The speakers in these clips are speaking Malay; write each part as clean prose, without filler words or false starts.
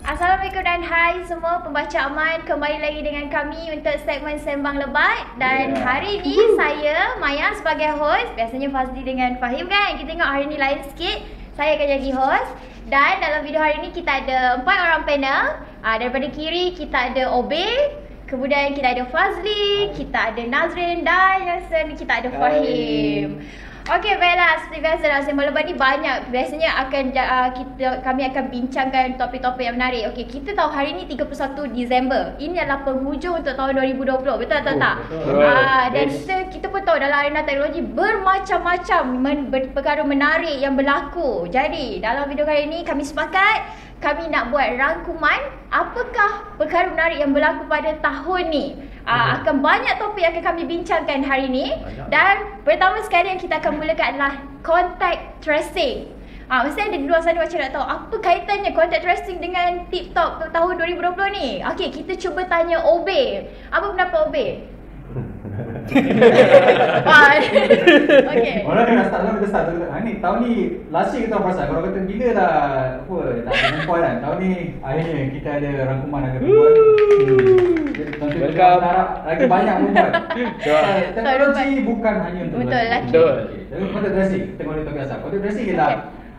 Assalamualaikum dan hai semua pembaca Aman. Kembali lagi dengan kami untuk segmen Sembang Lebat. Dan hari ni saya, Maya sebagai host. Biasanya Fazli dengan Fahim kan. Kita tengok hari ni lain sikit. Saya akan jadi host. Dan dalam video hari ni kita ada 4 orang panel. Daripada kiri kita ada Obe. Kemudian kita ada Fazli, kita ada Nazrin dan yang sini kita ada Fahim. Okey, baiklah, seperti biasa dalam Sembang Lebat ni banyak. Biasanya kami akan bincangkan topik-topik yang menarik. Okey, kita tahu hari ni 31 Disember. Ini adalah penghujung untuk tahun 2020. Betul atau tak? Dan kita pun tahu dalam arena teknologi bermacam-macam perkara menarik yang berlaku. Jadi, dalam video kali ini kami sepakat kami nak buat rangkuman apakah perkara menarik yang berlaku pada tahun ni. Akan banyak topik yang akan kami bincangkan hari ni. Dan pertama sekali yang kita akan mulakan adalah contact tracing. Mesti ada di luar sana macam nak tahu apa kaitannya contact tracing dengan TikTok tahun 2020 ni. Okey, kita cuba tanya Obe. Apa pendapat Obe? Okay. Orang dah start kan, kita start. Ni tahun ni last year kita pasal kalau kata bila dah apa tak perempuan kan. Tahun ni akhirnya kita ada rangkuman agak perempuan. Jadi harap lagi banyak perempuan. Teknologi bukan hanya untuk lelaki. Betul. Jadi contact tracing, kita boleh tahu asal. Contact tracing ialah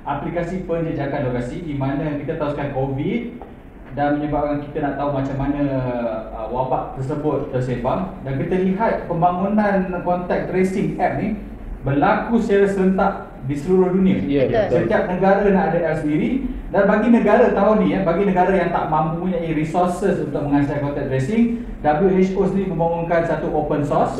aplikasi penjejakan lokasi di mana kita tahu sekarang COVID dan menyebabkan kita nak tahu macam mana wabak tersebut tersebar, dan kita lihat pembangunan contact tracing app ni berlaku secara serentak di seluruh dunia. Setiap negara nak ada app sendiri, dan bagi negara tahun ni bagi negara yang tak mampu mempunyai resources untuk menghasilkan contact tracing, WHO sendiri membangunkan satu open source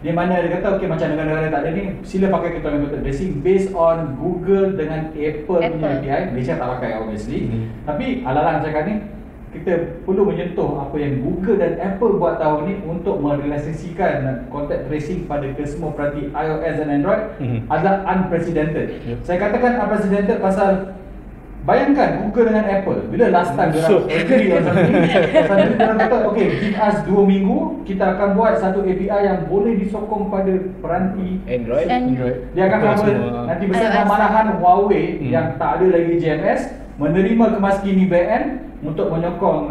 di mana dia kata okey, macam negara-negara tak ada ni, sila pakai kita punya contact tracing based on Google dengan Apple punya API. Malaysia tak pakai obviously. Tapi ala-ala cakap ni, kita perlu menyentuh apa yang Google dan Apple buat tahun ni untuk merealisasikan contact tracing pada kesemua peranti iOS dan Android adalah unprecedented. Saya katakan unprecedented pasal bayangkan Google dengan Apple bila last time diorang agree on something, sambil diorang kata okay, give us 2 minggu, kita akan buat satu API yang boleh disokong pada peranti Android. Dia akan cover nanti bersama malahan Huawei yang tak ada lagi GMS menerima kemaskini BN untuk menyokong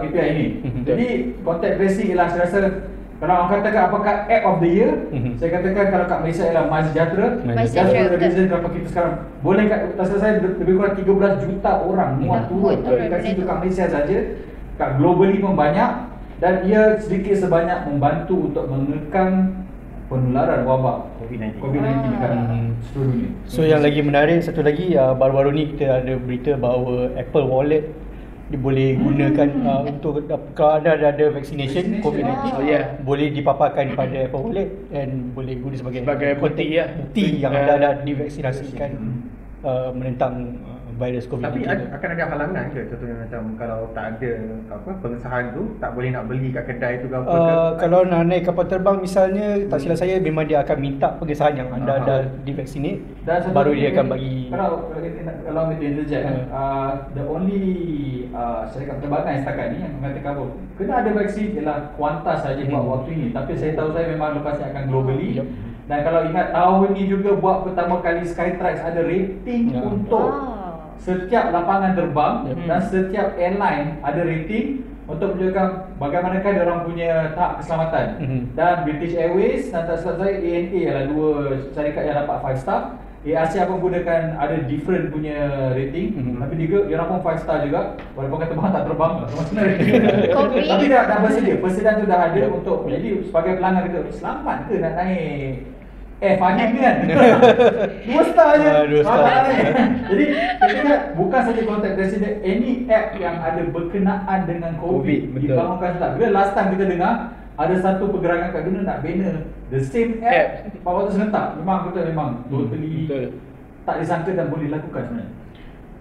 API ini. Jadi contact tracing ialah, saya rasa kalau orang katakan apakah app of the year, saya katakan kalau kat Malaysia ialah MySejahtera. Dan reason kenapa kita sekarang boleh rasa saya lebih kurang 13 juta orang muat turun aplikasi itu kat Malaysia saja. Kat globally pun banyak, dan ia sedikit sebanyak membantu untuk menekan penularan wabak COVID-19 dekat seluruh dunia. So yang lagi menarik satu lagi, baru-baru ni kita ada berita bahawa Apple Wallet dia boleh gunakan untuk kalau anda ada vaccination COVID-19, boleh dipaparkan pada Apple Wallet dan boleh guna sebagai bukti yang anda dah divaksinasikan menentang virus COVID-19. Tapi akan ada halangan ke? Contohnya macam kalau tak ada pengesahan tu, tak boleh nak beli kat kedai tu ke apa ke? Kalau nak naik kapal terbang misalnya, tak silap saya memang dia akan minta pengesahan yang anda dah divaksinate, baru dia akan bagi. Kalau kita interject, the only syarikat penerbangan yang setakat ni yang mengatakan apa, kena ada vaksin ialah Qantas saja buat waktu ini. Tapi saya tahu saya memang lepas ni akan globally. Dan kalau ingat tahun ni juga buat pertama kali Skytrax ada rating untuk setiap lapangan terbang dan setiap airline ada rating untuk menunjukkan bagaimanakah dia orang punya tahap keselamatan. Dan British Airways dan tak silap saya ANA adalah dua syarikat yang dapat 5 star. Asia pun gunakan ada different punya rating, tapi dia orang pun 5 star juga, walaupun kata bang tak terbang macam mana rating. Tapi dah bersedia, persediaan tu dah ada untuk, jadi sebagai pelanggan kita selamat ke nak naik Fahim ni kan 2 star je. Jadi kita bukan saja contact tracing, any app yang ada berkenaan dengan COVID dibangunkan serentak. Bila last time kita dengar ada satu pergerakan kat dunia nak banner the same app pada waktu serentak, memang totally tak disangka dan boleh dilakukan sebenarnya.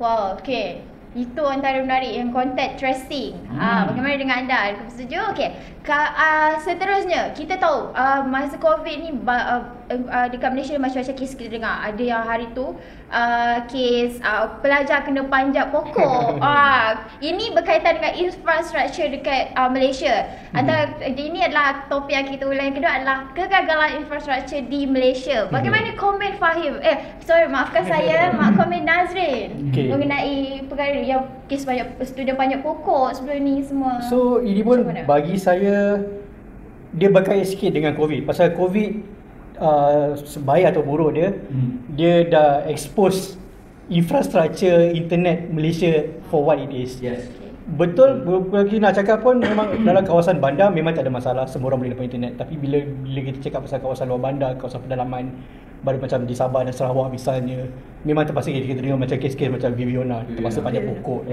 Wow, okay. Itu antara menarik yang contact tracing. Bagaimana dengan anda? Setuju? Okey. Seterusnya, kita tahu masa COVID ni dekat Malaysia macam-macam kes kita dengar. Ada yang hari tu kes pelajar kena panjat pokok. Ini berkaitan dengan infrastruktur dekat Malaysia. Antara ini adalah topik yang kita ulang. Yang kedua adalah kegagalan infrastruktur di Malaysia. Bagaimana komen Fahim? Maafkan saya, komen Nazrin mengenai perkara yang kes banyak student panjat pokok sebelum ni semua. So ini pun bagi saya dia berkait sikit dengan COVID. Pasal COVID baik atau buruk dia dah expose infrastruktur internet Malaysia for what it is. Yes. Betul, bagi nak cakap pun memang dalam kawasan bandar memang tak ada masalah, semua orang boleh dapat internet. Tapi bila kita cakap pasal kawasan luar bandar, kawasan pedalaman, baru macam di Sabah dan Sarawak misalnya, memang terpaksa kita dengar macam kes-kes macam Viviana terpaksa panjat pokok.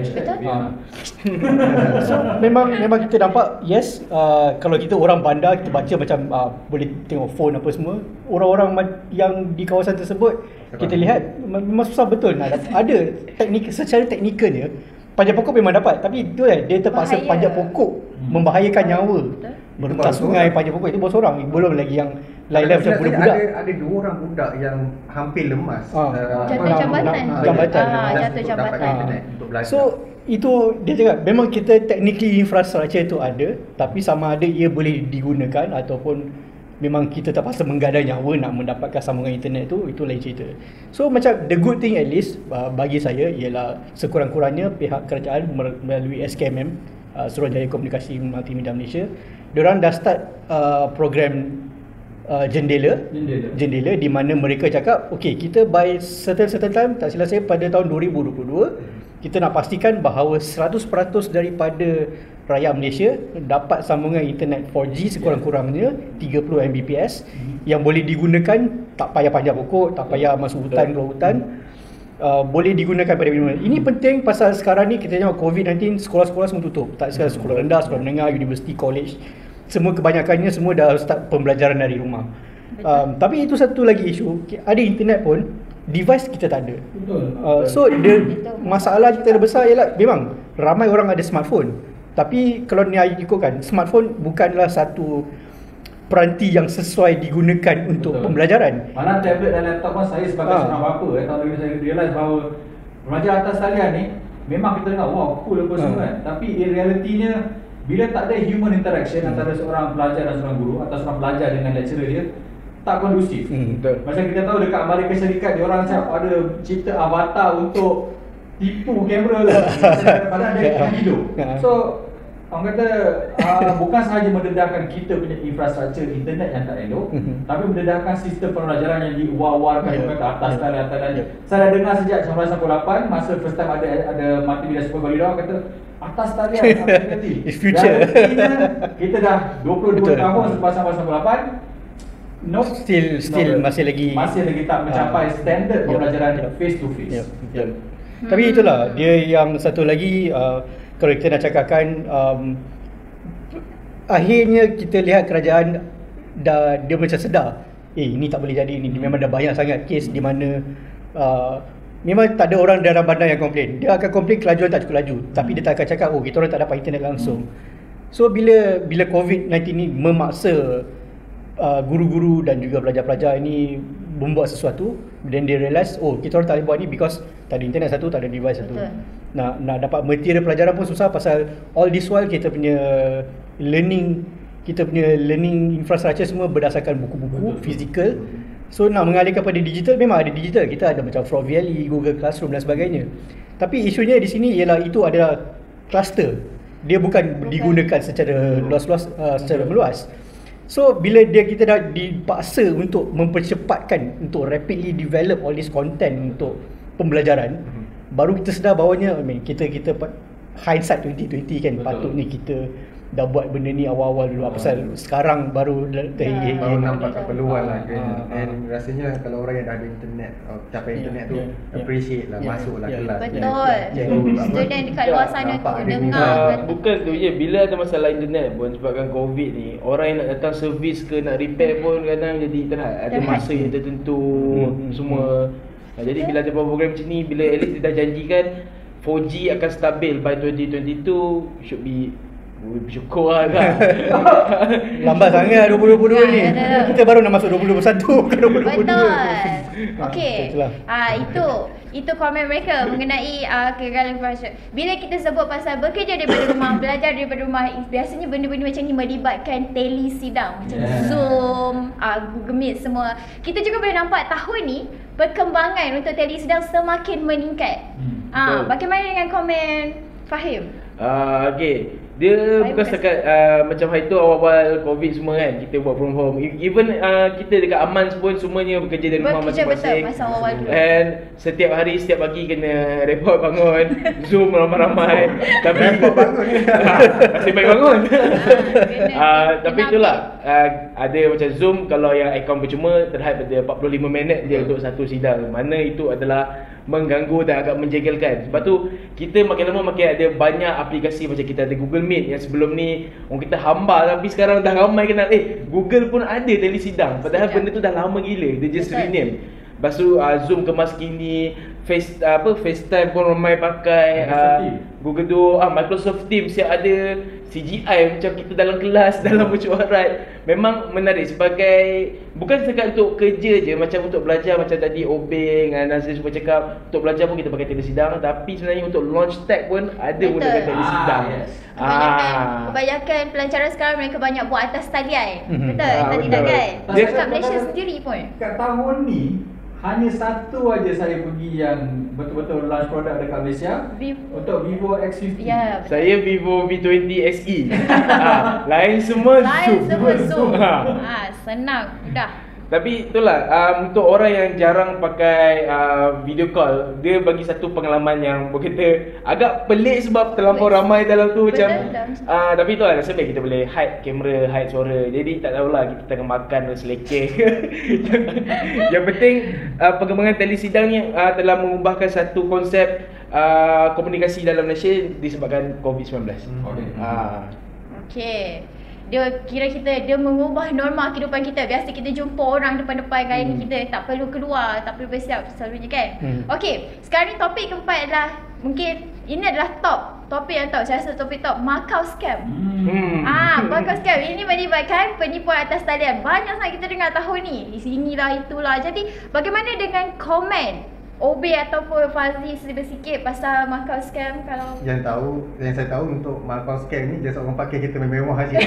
So memang kita nampak yes, kalau kita orang bandar kita baca macam boleh tengok phone apa semua, orang-orang yang di kawasan tersebut kita lihat memang susah betul nak ada teknik, secara teknikalnya panjat pokok memang dapat, tapi tu dia terpaksa panjat pokok membahayakan nyawa. Merentas sungai panjat pokok itu baru seorang, belum lagi yang lain-lain macam budak-budak. Ada 2 orang budak yang hampir lemas. Jatuh jambatan. Jatuh jambatan. Untuk belajar. So itu dia cakap memang kita technically infrastruktur itu ada, tapi sama ada ia boleh digunakan ataupun memang kita terpaksa menggadai nyawa nak mendapatkan sambungan internet itu lain cerita. So macam the good thing at least bagi saya ialah sekurang-kurangnya pihak kerajaan melalui SKMM, Suruhanjaya Komunikasi Multimedia Malaysia, diorang dah start program jendela di mana mereka cakap okey, kita by certain time, tak silap saya pada tahun 2022 kita nak pastikan bahawa 100% daripada rakyat Malaysia dapat sambungan internet 4G sekurang-kurangnya 30 Mbps yang boleh digunakan, tak payah panjat pokok, tak payah masuk hutan, keluar hutan, boleh digunakan pada mana. Ini penting pasal sekarang ni kita tengok COVID-19, sekolah-sekolah semua tutup. Tak sekadar sekolah rendah, sekolah menengah, universiti, college, semua kebanyakannya semua dah start pembelajaran dari rumah. Tapi itu satu lagi isu, ada internet pun device kita tak ada. So masalah kita terbesar ialah memang ramai orang ada smartphone, tapi kalau ni ikutkan, smartphone bukanlah satu peranti yang sesuai digunakan untuk pembelajaran. Malah tablet dan laptop pun saya sebagai seorang bapa tahun ini saya realise bahawa remaja atas talian ni memang kita dengar wow cool apa semua kan, tapi in realitinya bila tak ada human interaction antara seorang pelajar dan seorang guru atau seorang pelajar dengan lecturer dia, tak kondusif. Macam kita tahu dekat Amerika Syarikat dia orang macam ada cipta avatar untuk tipu kamera lah. Padahal dia akan hidup. So orang kata bukan sahaja mendedahkan kita punya infrastruktur internet yang tak elok, tapi mendedahkan sistem pembelajaran yang diwar-warkan ke atas talian. Saya dah dengar sejak 1998 masa first time ada multimedia super koridor kata atas talian It's future. Kita dah 22 tahun selepas 1998 still masih lagi tak mencapai standard pembelajaran face to face. Tapi itulah dia yang satu lagi, kalau kita nak cakapkan akhirnya kita lihat kerajaan dia macam sedar ini tak boleh jadi, ni memang dah banyak sangat kes di mana memang tak ada orang dalam bandar yang komplain. Dia akan komplain kelajuan tak cukup laju, tapi dia tak akan cakap kita orang tak dapat internet langsung. So bila COVID-19 ni memaksa guru-guru dan juga pelajar-pelajar ini membuat sesuatu, dan dia realise kita orang tak boleh buat ni because tak ada internet satu, tak ada device satu. Nak dapat material pelajaran pun susah pasal all this while kita punya learning infrastructure semua berdasarkan buku-buku fizikal. So nak mengalihkan pada digital, memang ada digital, kita ada macam Frog Valley, Google Classroom dan sebagainya. Tapi isunya di sini ialah itu adalah cluster. Dia bukan digunakan secara luas-luas, secara meluas. So bila kita dah dipaksa untuk mempercepatkan, untuk rapidly develop all this content untuk pembelajaran, baru kita sedar bahawanya kita hindsight 2020 kan, patutnya kita dah buat benda ni awal-awal dulu. Pasal sekarang baru terhingga baru nampak keperluan lah kan. And rasanya kalau orang yang dah ada internet, capai internet tu appreciate lah, masuk lah kelas. Betul. Student dekat luar sana tu dengar. Bukan tu je, bila ada masalah internet pun sebabkan COVID ni, orang yang nak datang servis ke nak repair pun kadang jadi ada masa yang tertentu semua. Jadi bila ada program macam ni, bila at least dia dah janjikan 4G akan stabil by 2022, should be Bersyukur lah kan. Lambat sangat 2022 ni. Ya. Kita baru nak masuk 2021 ke 2022. Betul. Itulah. Itu komen mereka mengenai kegagalan infrastruktur. Bila kita sebut pasal bekerja daripada rumah, belajar daripada rumah, biasanya benda-benda macam ni melibatkan telesidang macam Zoom, Google Meet semua. Kita juga boleh nampak tahun ni perkembangan untuk telesidang semakin meningkat. Bagaimana dengan komen Fahim? Okay, dia bukan setakat macam hari tu awal-awal Covid semua kan, kita buat from home. Even kita dekat Amans pun semuanya bekerja dari rumah masing-masing. Betul, masa awal dulu. And setiap hari, setiap pagi kena report bangun, Zoom ramai-ramai. Tapi nasib baik bangun. Tapi itulah, ada macam Zoom, kalau yang akaun percuma terhad pada 45 minit je untuk satu sidang. Mana itu adalah mengganggu dan agak menjegelkan. Sebab tu kita makin lama makin ada banyak aplikasi. Macam kita ada Google Meet yang sebelum ni orang kita hamba, tapi sekarang dah ramai kenal. Google pun ada telesidang. Padahal benda tu dah lama gila. Dia just rename. Lepas tu Zoom kemas kini, FaceTime pun ramai pakai, Google tu, Microsoft Teams yang ada CGI macam kita dalam kelas, dalam mesyuarat. Memang menarik sebagai, bukan setakat untuk kerja je, macam untuk belajar. Macam tadi Obeng, Nazir semua cakap, untuk belajar pun kita pakai telesidang. Tapi sebenarnya untuk launch tag pun ada gunakan telesidang. Kebanyakan pelancaran sekarang mereka banyak buat atas talian. Betul, tadi dah kan. Kat Malaysia sendiri pun. Kat tahun ni hanya satu aja saya pergi yang betul-betul launch produk dekat Malaysia, untuk Vivo X50. Ya, saya Vivo V20 SE. Lain semua Zoom. Senang, mudah. Tapi itulah, untuk orang yang jarang pakai video call, dia bagi satu pengalaman yang berkata agak pelik sebab terlampau ramai dalam tu. Macam tapi itulah, nasib baik kita boleh hide kamera, hide suara. Jadi tak tahulah kita tengah makan dan selekeh. Yang penting perkembangan telesidang ni telah mengubahkan satu konsep komunikasi dalam Malaysia disebabkan COVID-19. Okay. Dia mengubah norma kehidupan kita. Biasa kita jumpa orang depan-depan kali ni kita tak perlu keluar, tak perlu bersiap selalunya kan. Okey, sekarang ni topik keempat adalah, mungkin ini adalah topik yang top. Saya rasa topik top, Macau Scam. Macau Scam ini melibatkan penipuan atas talian. Banyak sangat kita dengar tahun ni, di sinilah itulah. Jadi bagaimana dengan komen Obey ataupun Fazli sikit pasal Macau Scam? Kalau yang saya tahu untuk Macau Scam ni just orang pakai kereta mewah aja.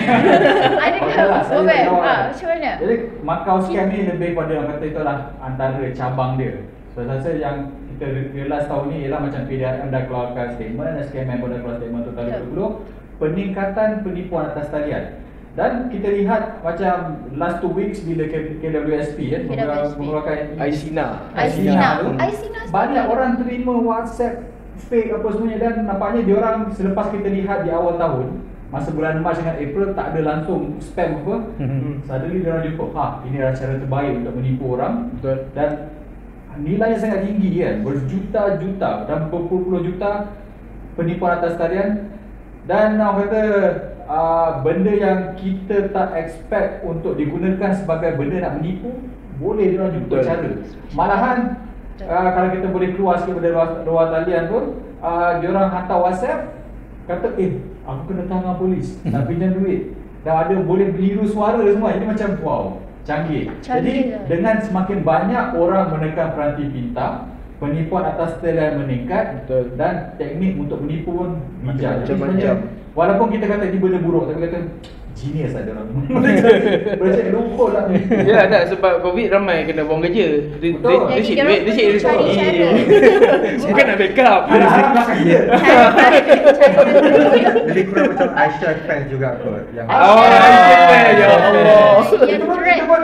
Adakah Obey? Macam mana? Jadi Macau Scam ni lebih pada orang kata itulah antara cabang dia. So saya rasa yang kita realise tahun ni ialah macam PDRM dah keluarkan statement, SKMM pun dah keluar statement untuk tahun 2020, peningkatan penipuan atas talian. Dan kita lihat macam last 2 weeks bila KWSP mengeluarkan iSINA tu, banyak orang terima WhatsApp fake apa semuanya. Dan nampaknya diorang selepas kita lihat di awal tahun, masa bulan Mac dengan April tak ada langsung spam apa, suddenly diorang jumpa, ini adalah cara terbaik untuk menipu orang. Betul. Dan nilainya sangat tinggi kan, berjuta-juta dan berpuluh-puluh juta penipuan atas talian. Dan orang kata benda yang kita tak expect untuk digunakan sebagai benda nak menipu, boleh diorang jumpa cara. Malahan kalau kita boleh keluar sikit daripada luar talian pun, diorang hantar WhatsApp kata, aku kena tangan polis, nak pinjam duit. Dan ada boleh beliru suara semua. Jadi macam wow, canggih. Jadi dengan semakin banyak orang menekan peranti pintar, penipuan atas talian meningkat. Betul. Dan teknik untuk menipu pun bijak. Macam-macam. Walaupun kita kata ini benda buruk, tapi kata genius ada orang. Projek loophole lah. Ya tak, sebab Covid ramai kena buang kerja. Dia shit duit, dia shit rezeki. Bukan nak backup. Jadi kurang macam Aisyah fans juga kot. Yang Aisyah fans, ya Allah.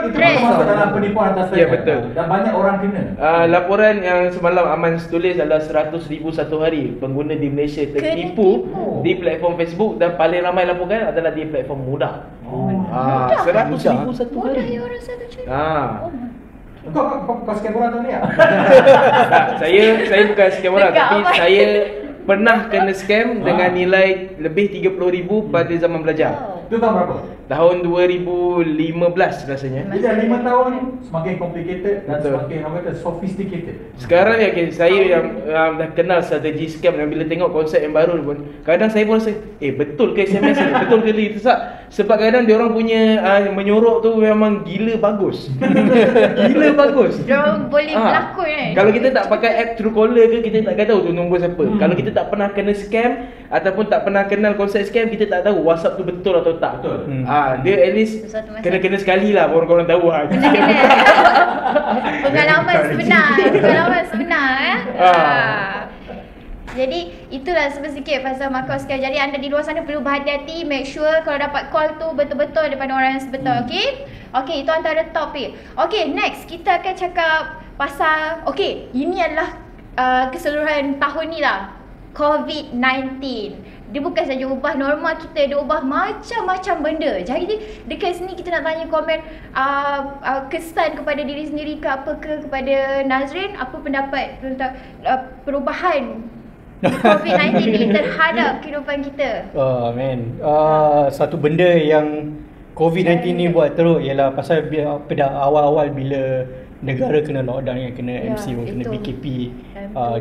Itu masuk dalam penipuan atas talian. Ya betul. Dan banyak orang kena. Laporan yang semalam Aman tulis adalah 100,000 satu hari pengguna di Malaysia tertipu di platform Facebook, dan paling ramai laporkan adalah di platform mudah. 100,000 satu hari. Mudah ya orang satu cuy. Kau scam orang tu ni tak? Saya bukan scam orang, tapi Dekat saya pernah kena scam dengan nilai lebih 30,000 pada zaman belajar. Itu tahun berapa? tahun 2015 rasanya. Jadi dah 5 tahun semakin complicated dan Betul. semakin orang kata sophisticated. Sekarang ni okay, saya yang dah kenal strategi scam dan bila tengok konsep yang baru pun kadang saya pun rasa betul ke SMS ni? Betul ke ni? Sebab kadang dia orang punya menyorok tu memang gila bagus. Gila bagus. Dia boleh berlakon kan. Kalau kita tak pakai app Truecaller ke, kita tak tahu tu nombor siapa. Kalau kita tak pernah kena scam ataupun tak pernah kenal konsep scam, kita tak tahu WhatsApp tu betul atau tak. Betul. Dia at least Satu masa. kena sekali lah baru korang tahu Pengalaman sebenar Jadi itulah sedikit pasal markah scam. Jadi anda di luar sana perlu berhati-hati, make sure kalau dapat call tu betul-betul daripada orang yang sebetul. Okey, itu antara topik. Okey, next kita akan cakap pasal ini adalah keseluruhan tahun ni lah, COVID-19. Dia bukan saja ubah norma kita, dia ubah macam-macam benda. Jadi dekat sini kita nak tanya komen kesan kepada diri sendiri ke apa ke kepada Nazrin, apa pendapat tentang perubahan COVID-19 ni terhadap kehidupan kita. Satu benda yang COVID-19 ni buat teruk ialah pasal pada awal-awal bila negara kena lockdown, yang kena MC, kena BKP,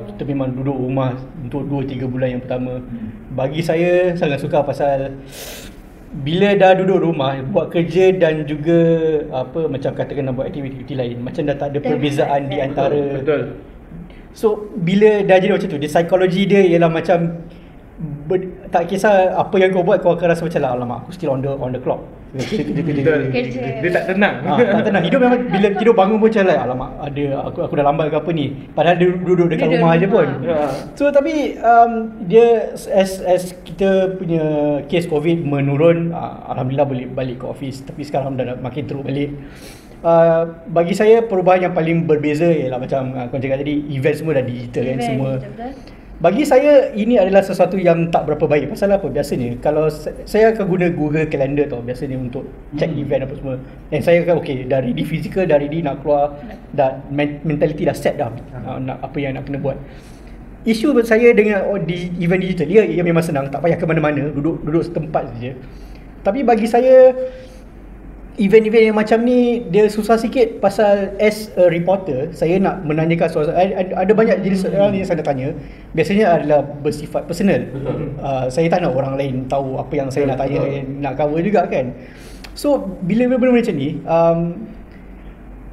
kita memang duduk rumah untuk 2-3 bulan yang pertama. Bagi saya sangat suka pasal bila dah duduk rumah buat kerja dan juga macam katakan nak buat aktiviti lain, macam dah tak ada perbezaan di antara. Betul. So bila dah jadi macam tu, dia psikologi dia ialah macam tak kisah apa yang kau buat, kau akan rasa macam alamak aku still on the clock. Kerja. Dia tak tenang. Tak tenang. Hidup memang bila tidur bangun pun macam alamak ada aku dah lambat ke apa ni. Padahal dia duduk dekat rumah aje pun. So tapi dia as kita punya kes COVID menurun, alhamdulillah boleh balik ke office. Tapi sekarang dah makin teruk balik. Bagi saya perubahan yang paling berbeza ialah macam kau cakap tadi, event semua dah digital kan semua. Bagi saya ini adalah sesuatu yang tak berapa baik. Pasal apa? Biasanya kalau saya akan guna Google Calendar tau biasanya untuk check event apa semua. Dan saya akan dah ready physical, dah ready nak keluar, dah mentality dah set dah nak apa yang nak kena buat. Isu saya dengan di event digital ia memang senang, tak payah ke mana-mana, duduk setempat saja. Tapi bagi saya event-event yang macam ni dia susah sikit pasal as a reporter saya nak menanyakan soalan. Ada banyak jenis soalan yang saya nak tanya, biasanya adalah bersifat personal. Saya tak nak orang lain tahu apa yang saya nak tanya, nak cover juga kan. So bila benda macam ni,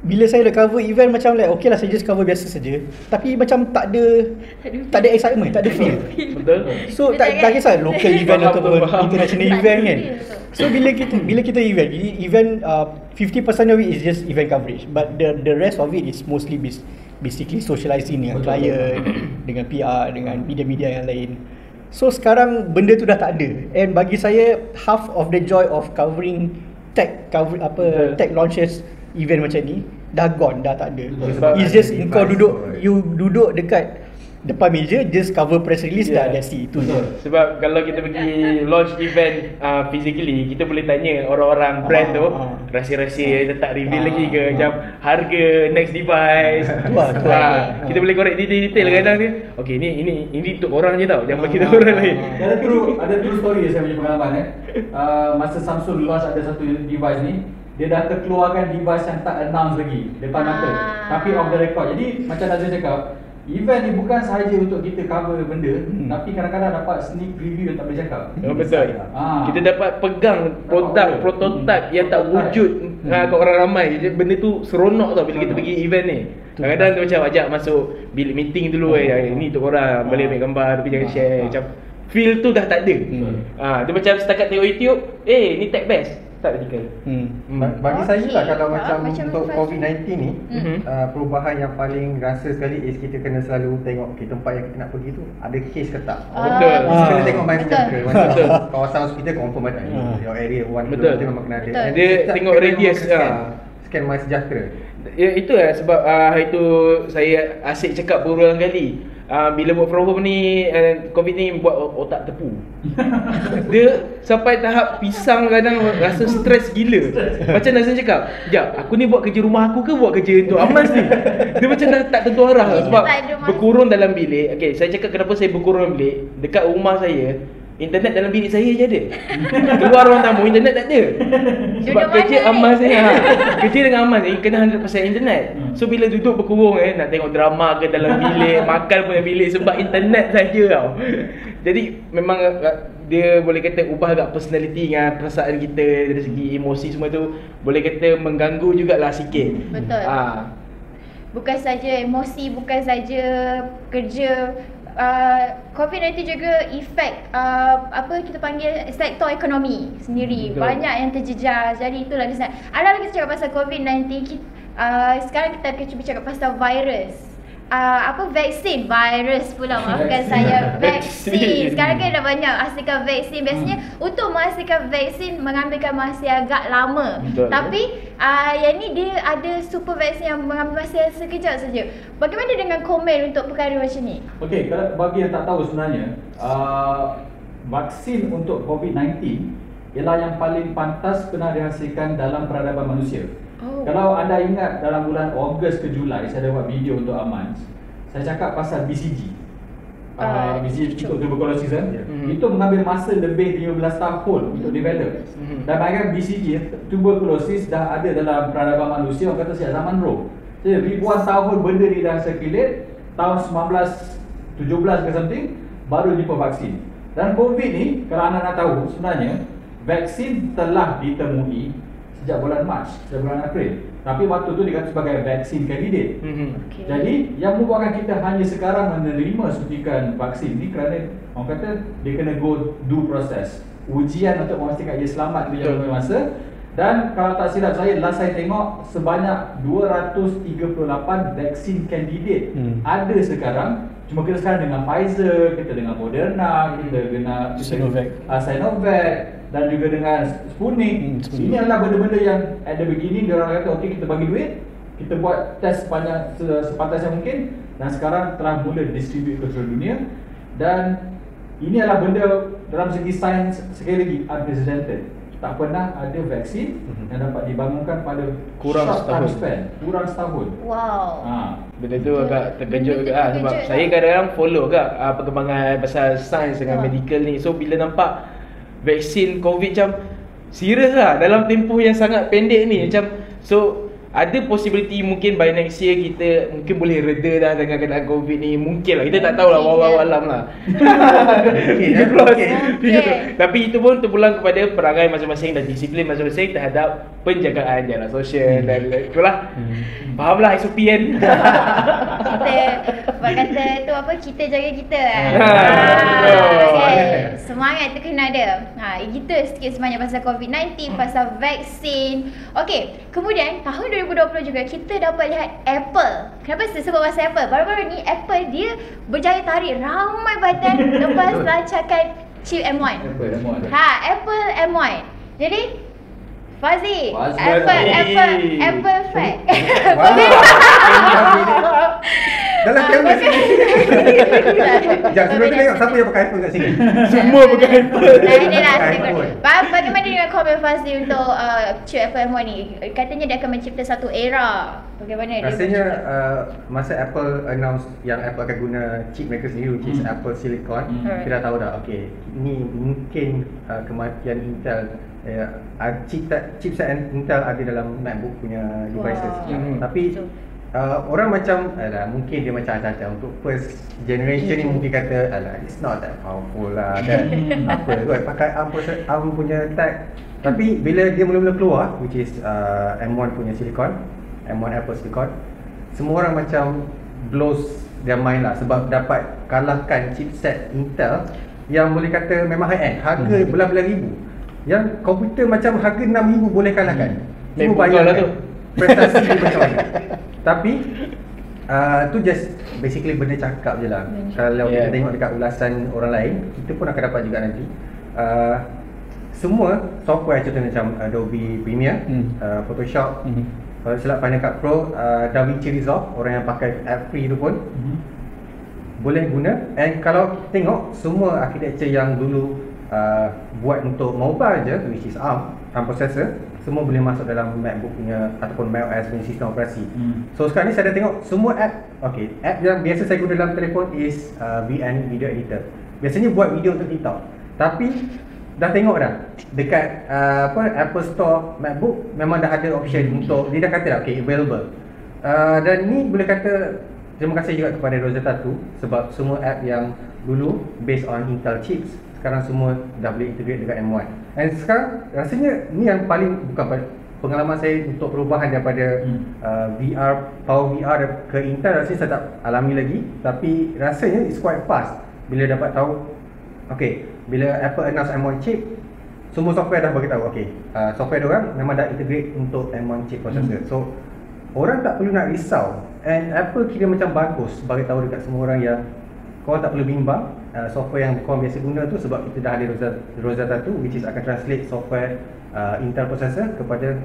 bila saya dah cover event macam okay lah, saya just cover biasa saja, tapi macam tak ada excitement, tak ada feel. Betul. So tak kisah local event ataupun international event kan. So bila kita event 50% of it is just event coverage, but the rest of it is mostly basically socializing dengan client, dengan PR, dengan media-media yang lain. So sekarang benda tu dah tak ada, and bagi saya half of the joy of covering tech launches event macam ni dah gone, dah tak ada. It's just kau duduk dekat depan meja, just cover press release, dah that's it, itu je. Sebab kalau kita pergi launch event physically, kita boleh tanya orang-orang brand tu rahsia-rahsia, tak reveal lagi ke, macam harga next device. Kita boleh korek detail kadang dia. Okay, ini untuk orang je tau, jangan bagi tahu orang lain. Ada true story saya punya pengalaman masa Samsung launch ada satu device ni, dia dah terkeluarkan device yang tak announce lagi depan mata, tapi off the record. Jadi macam Nazir cakap, event ni bukan sahaja untuk kita cover benda, tapi kadang-kadang dapat sneak preview yang tak boleh cakap. Betul. Kita dapat pegang prototype yang tak wujud kat orang ramai. Benda tu seronok tau bila kita pergi event ni. Kadang-kadang tu macam ajak masuk bilik meeting dulu, ni untuk orang boleh ambil gambar tapi jangan share. Macam feel tu dah tak ada. Dia macam setakat tengok YouTube, ni tech best. Tak artikel. Bagi saya lah kalau macam untuk COVID-19 ni, perubahan yang paling rasa sekali is kita kena selalu tengok tempat yang kita nak pergi tu ada case ke tak. Betul. Kita kena tengok mana sejahtera. Macam kawasan hospital confirm ada, your area 1 km memang kena ada. Dia tengok radius. Scan My Sejahtera. Itu lah sebab hari tu saya asyik cakap berulang kali. Bila buat from home ni, COVID ni buat otak tepu. Dia sampai tahap pisang kadang rasa stres gila. Macam Nazan cakap, sekejap, aku ni buat kerja rumah aku ke buat kerja untuk Amas ni? Dia macam dah tak tentu arah. Sebab berkurun dalam bilik. Okay, saya cakap kenapa saya berkurun dalam bilik. Dekat rumah saya, internet dalam bilik saya je ada. Keluar ruang tamu, internet tak ada. Sebab kerja Amas ni kerja dengan Amas ni kena 100% internet. So bila duduk berkurung nak tengok drama ke dalam bilik, makan pun dalam bilik sebab internet saja tau. Jadi memang dia boleh kata ubah agak personality dengan perasaan kita dari segi emosi semua tu, boleh kata mengganggu jugalah sikit. Betul. Bukan saja emosi, bukan saja kerja, COVID-19 juga efek apa kita panggil sektor ekonomi sendiri. Betul. Banyak yang terjejas. Jadi itulah dia. Ada lagi kita cakap pasal COVID-19, sekarang kita akan cuba cakap pasal virus. Vaksin, virus pula, maafkan saya. Vaksin. Sekarang kan dah banyak hasilkan vaksin. Biasanya untuk menghasilkan vaksin mengambilkan masa agak lama. Betul. Tapi yang ni dia ada super vaksin yang mengambil masa sekejap saja. Bagaimana dengan komen untuk perkara macam ni? Okey, kalau bagi yang tak tahu sebenarnya, vaksin untuk COVID-19 ialah yang paling pantas pernah dihasilkan dalam peradaban manusia. Kalau anda ingat dalam bulan Ogos ke Julai saya ada buat video untuk Amans. Saya cakap pasal BCG. BCG untuk tuberculosis itu mengambil masa lebih 15 tahun untuk develop. Dan bayangkan BCG, tuberculosis dah ada dalam peradaban manusia, orang kata sejak zaman Rom. Jadi ribuan tahun benda ni dah circulate, tahun 1917 ke something baru jumpa vaksin. Dan COVID ni kalau anda nak tahu sebenarnya vaksin telah ditemui sejak bulan Mac, sejak bulan April. Tapi waktu tu dikatakan sebagai vaksin candidate. Okay. Jadi yang membuatkan kita hanya sekarang menerima suntikan vaksin ni kerana orang kata dia kena go do proses ujian untuk memastikan ia selamat di jangka masa. Dan kalau tak silap saya, last saya tengok sebanyak 238 vaksin candidate ada sekarang. Cuma kita sekarang dengan Pfizer, kita dengan Moderna, kita dengan Sinovac dan juga dengan Sputnik. Ini adalah benda-benda yang at the beginning dia orang kata okey kita bagi duit, kita buat test sepanjang sepantas yang mungkin, dan sekarang telah mula distribute ke seluruh dunia. Dan ini adalah benda dalam segi sains sekali lagi unprecedented. Tak pernah ada vaksin yang dapat dibangunkan pada kurang setahun. Wow. Benda tu agak terkejut juga sebab saya kadang-kadang follow agak perkembangan pasal sains dengan medical ni. So bila nampak vaksin COVID macam serius lah dalam tempoh yang sangat pendek ni macam, so ada possibility mungkin by next year kita mungkin boleh reda dah dengan keadaan COVID ni. Mungkin lah, kita tak tahulah, wallahu alam lah. Tapi itu pun terpulang kepada perangai masing-masing dan disiplin masing-masing terhadap penjagaan jarak sosial dan itulah. Fahamlah SOP kan. Kita kata tu apa, kita jaga kita. Semangat tu kena ada. Kita sikit semangat pasal COVID-19, pasal vaksin. Okey, kemudian tahun 2020 juga kita dapat lihat Apple. Kenapa saya sebut pasal Apple? Baru-baru ni Apple dia berjaya tarik ramai badan lepas lancarkan chip M1. Apple M1. Jadi Fazi, Apple fact. Dalam kamera sini. Sekejap, sebelum tu tengok siapa yang pakai iPhone kat sini. Semua pakai iPhone. Bagaimana dengan komen Fazli untuk chip Apple M1 ni? Katanya dia akan mencipta satu era. Bagaimana rasanya masa Apple announce yang Apple akan guna chip mereka sendiri, which is Apple Silicon, kita dah tahu dah, okay, ini mungkin kematian Intel. Chipset Intel ada dalam MacBook punya devices. Tapi orang macam mungkin dia macam acah-acah untuk first generation ni mungkin kata it's not that powerful lah dan apa kot pakai ARM punya tag. Tapi bila dia mula-mula keluar, which is M1 punya silicon, M1 Apple Silicon, semua orang macam blows their mind lah sebab dapat kalahkan chipset Intel yang boleh kata memang high end, harga belah-belah ribu. Yang komputer macam harga 6,000 boleh kalahkan. Cuma bayangkan tu prestasi dia macam mana. Tapi tu just basically benda cakap je lah. Kalau kita tengok dekat ulasan orang lain, kita pun akan dapat juga nanti semua software contohnya macam Adobe Premiere, Photoshop, kalau silap Final Cut Pro, DaVinci Resolve, orang yang pakai app free tu pun boleh guna. And kalau tengok semua architecture yang dulu buat untuk mobile je, which is ARM processor, semua boleh masuk dalam MacBook punya ataupun macOS punya sistem operasi. So sekarang ni saya dah tengok semua app. Okay, app yang biasa saya guna dalam telefon is VN Video Editor. Biasanya buat video untuk TikTok. Tapi dah tengok dah dekat Apple Store MacBook memang dah ada option untuk, dia dah kata dah okay, available. Dan ni boleh kata terima kasih juga kepada Rosetta 2 sebab semua app yang dulu based on Intel chips sekarang semua dah boleh integrate dengan M1. And sekarang rasanya ni yang paling, bukan pengalaman saya untuk perubahan daripada VR, power VR ke Intel, rasanya saya tak alami lagi, tapi rasanya it's quite fast bila dapat tahu okay, bila Apple announce M1 chip, semua software dah bagi tahu okay, software diorang memang dah integrate untuk M1 chip processor. So orang tak perlu nak risau, and Apple kira macam bagus bagi tahu dekat semua orang yang korang tak perlu bimbang, software yang korang biasa guna tu sebab kita dah ada Rosetta 2 which is akan translate software Intel processor kepada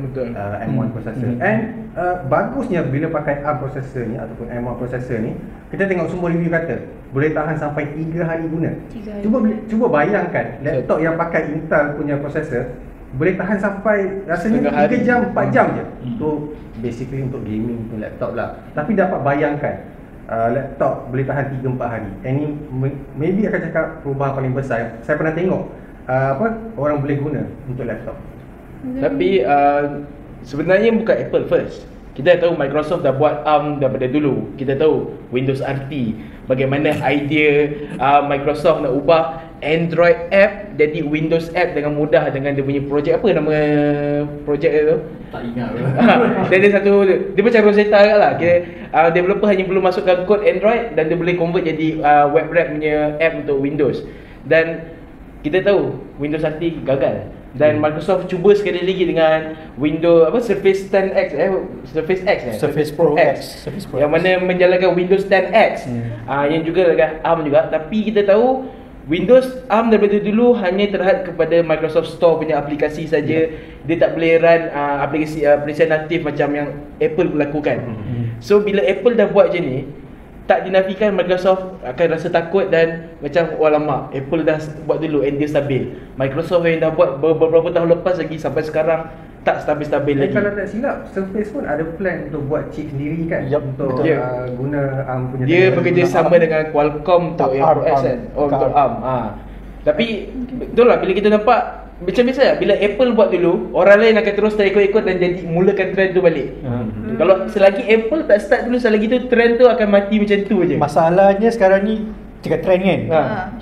M1 processor. And bagusnya bila pakai ARM processor ni ataupun M1 processor ni, kita tengok semua review kata boleh tahan sampai 3 hari guna. Cuba bayangkan laptop yang pakai Intel punya processor boleh tahan sampai rasanya 3 jam, 4 jam je. Tu basically untuk gaming punya laptop lah. Tapi dapat bayangkan laptop boleh tahan 3-4 hari. And ni maybe akan cakap perubahan paling besar saya pernah tengok orang boleh guna untuk laptop. Tapi sebenarnya bukan Apple first. Kita tahu Microsoft dah buat ARM daripada dulu. Kita tahu Windows RT, bagaimana idea Microsoft nak ubah Android app jadi Windows app dengan mudah dengan dia punya projek, apa nama projek dia tu? Tak ingat dia ada satu, dia macam Rosetta lah. Developer hanya perlu masukkan kod Android dan dia boleh convert jadi web wrap punya app untuk Windows. Dan kita tahu Windows RT gagal. Dan Microsoft cuba sekali lagi dengan Windows Surface 10X Surface Pro X. Yang mana menjalankan Windows 10X. Yang juga dengan ARM juga. Tapi kita tahu Windows ARM daripada dulu hanya terhad kepada Microsoft Store punya aplikasi saja. Dia tak boleh run aplikasi natif macam yang Apple lakukan. So bila Apple dah buat macam ni, tak dinafikan Microsoft akan rasa takut dan macam alamak, Apple dah buat dulu and dia stabil. Microsoft yang dah buat beberapa tahun lepas lagi sampai sekarang tak stabil-stabil lagi. Kalau tak silap, Surface pun ada plan untuk buat chip sendiri kan, untuk guna ARM punya. Dia bekerjasama dengan Qualcomm untuk yang Pro X kan. Untuk ARM. Tapi betul lah bila kita nampak macam biasa lah, bila Apple buat dulu, orang lain akan terus terikut-ikut dan jadi mulakan trend tu balik. Kalau selagi Apple tak start dulu, selagi tu trend tu akan mati macam tu je. Masalahnya sekarang ni cakap trend kan.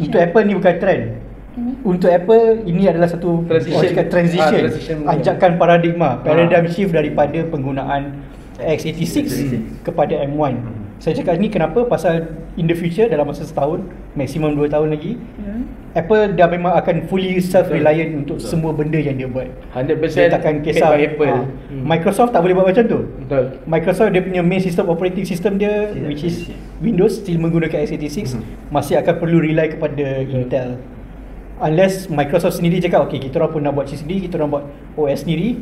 Untuk Apple ni bukan trend. Untuk Apple ini adalah satu transition. Ajakan paradigm shift daripada penggunaan x86 kepada M1. Saya cakap ni kenapa? Pasal in the future, dalam masa setahun, maksimum 2 tahun lagi, Apple dah memang akan fully self-reliant untuk semua benda yang dia buat. 100% dia takkan kisah Apple. Microsoft tak boleh buat macam tu. Betul. Microsoft dia punya main system operating system dia which is Windows still menggunakan x86, masih akan perlu rely kepada Intel. Unless Microsoft sendiri cakap okay, kita orang pun nak buat chip sendiri, kita orang buat OS sendiri,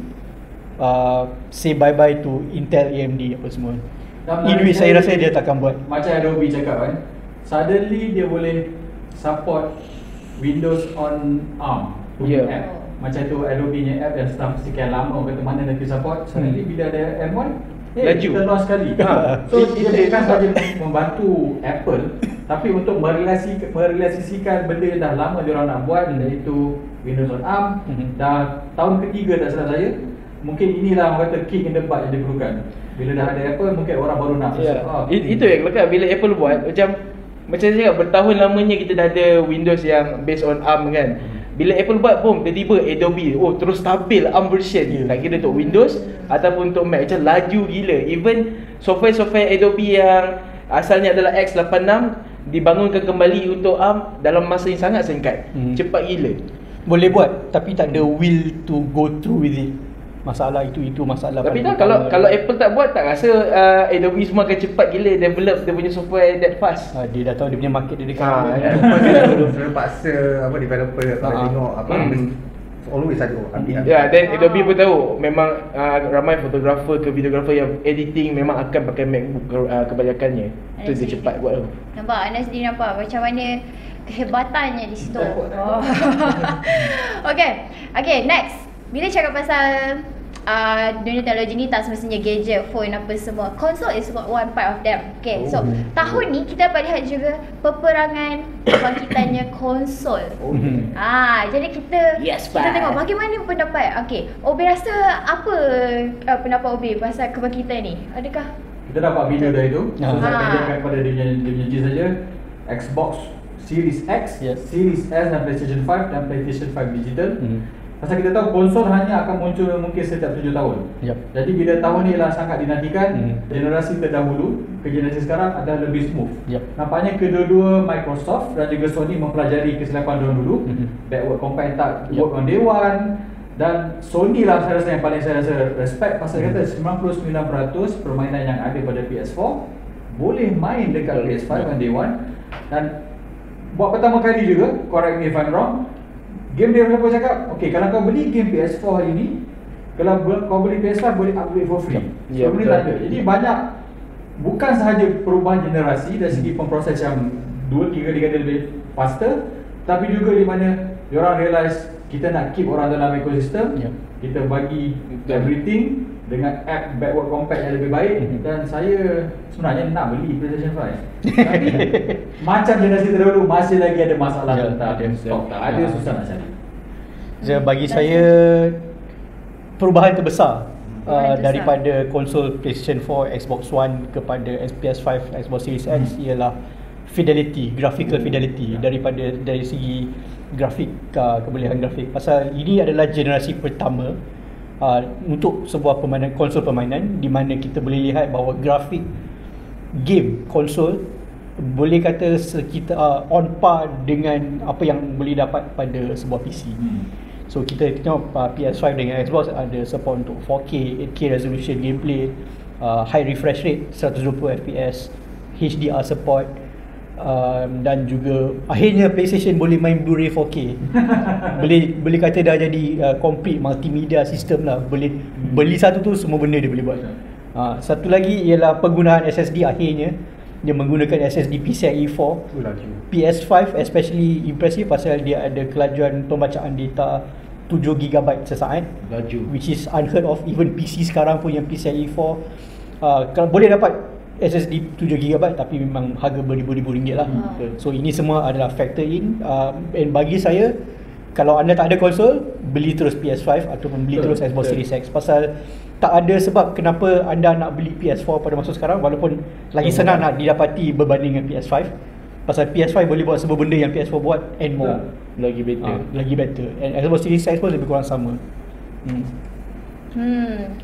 say bye bye to Intel, AMD apa semua. Ini saya rasa dia takkan buat. Macam Adobe cakap kan, suddenly dia boleh support Windows on ARM punya app. Macam tu Adobe punya app yang setelah sekian lama kata mana nak support, suddenly bila ada M1 laju kita launch sekali. So dia bukan sahaja membantu Apple, tapi untuk merealisasikan benda yang dah lama diorang nak buat, iaitu Windows on ARM. Dah tahun ketiga tak salah saya. Mungkin inilah orang kata kick in the butt yang diperlukan. Bila dah ada Apple, mungkin orang baru nak. Itu yang kelakar bila Apple buat, macam saya cakap, bertahun lamanya kita dah ada Windows yang based on ARM kan. Bila Apple buat, boom, tiba-tiba Adobe terus stabil ARM version. Tak kira untuk Windows ataupun untuk Mac, macam laju gila. Even software Adobe yang asalnya adalah x86 dibangunkan kembali untuk ARM dalam masa yang sangat singkat. Cepat gila. Boleh buat, tapi tak ada will to go through with it. Masalah itu masalah. Tapi tak, kalau Apple tak buat, tak rasa Adobe semua akan cepat gila develop dia punya software that fast. Dia dah tahu dia punya market dia dekat. Terpaksa developer kalau tengok always ada update. Then Adobe pun tahu memang ramai fotografer ke videografer yang editing memang akan pakai MacBook kebanyakannya. Itu dia cepat buat tu. Nampak, Anda sendiri nampak macam mana kehebatannya di situ. Okay, next. Bila cakap pasal dunia teknologi ni tak semestinya gadget, phone apa semua. Konsol is one part of them. Okay, so tahun ni kita dapat lihat juga peperangan kebangkitannya konsol. Jadi kita tengok bagaimana pendapat. Okay, Obi rasa apa pendapat Obi pasal kebangkitan ni? Adakah kita dapat video dah itu? So saya pendekkan pada dia punya gist saja. Xbox Series X, Series S dan PlayStation 5 dan PlayStation 5 digital. Pasal kita tahu konsol hanya akan muncul mungkin setiap 7 tahun. Jadi bila tahun ni ialah sangat dinantikan, generasi terdahulu ke generasi sekarang adalah lebih smooth. Nampaknya kedua-dua Microsoft dan juga Sony mempelajari kesilapan dulu. Backward compatible tak work on day one. Dan Sony lah saya rasa yang paling saya rasa respect pasal kata 99% permainan yang ada pada PS4 boleh main dekat PS5 on day one. Dan buat pertama kali juga, correct me if I'm wrong, game developer cakap, okay, kalau kau beli game PS4 hari ni, kalau kau beli PS5 boleh upgrade for free. So benda tak ada. Jadi banyak, bukan sahaja perubahan generasi dari segi pemproses yang 2-3 kali lebih faster, tapi juga di mana diorang realise kita nak keep orang dalam ekosistem, kita bagi everything dengan app backward compat yang lebih baik. Dan saya sebenarnya nak beli PlayStation 5 tapi macam generasi terdahulu masih lagi ada masalah tentang stok tak ada, susah nak cari. Bagi saya perubahan terbesar daripada konsol PlayStation 4, Xbox One kepada PS5, Xbox Series X ialah fidelity, graphical fidelity dari segi grafik, kebolehan grafik. Pasal ini adalah generasi pertama untuk sebuah permainan, konsol permainan di mana kita boleh lihat bahawa grafik game konsol boleh kata sekitar on par dengan apa yang boleh dapat pada sebuah PC. So kita tengok PS5 dengan Xbox ada support untuk 4K, 8K resolution gameplay, high refresh rate 120 FPS, HDR support, dan juga akhirnya PlayStation boleh main Blu-ray 4K. boleh kata dah jadi complete multimedia system lah. Boleh beli satu tu semua benda dia boleh buat. Satu lagi ialah penggunaan SSD. Akhirnya dia menggunakan SSD PCIe 4. PS5 especially impressive pasal dia ada kelajuan pembacaan data 7GB sesaat, which is unheard of. Even PC sekarang pun yang PCIe 4 boleh dapat SSD 7GB tapi memang harga beribu-ribu ringgit lah. So ini semua adalah factor in. And bagi saya, kalau anda tak ada konsol, beli terus PS5 ataupun beli terus Xbox Series X. Pasal tak ada sebab kenapa anda nak beli PS4 pada masa sekarang, walaupun lagi senang nak didapati berbanding dengan PS5. Pasal PS5 boleh buat semua benda yang PS4 buat and more. Lagi better. Lagi better. And Xbox Series X pun lebih kurang sama.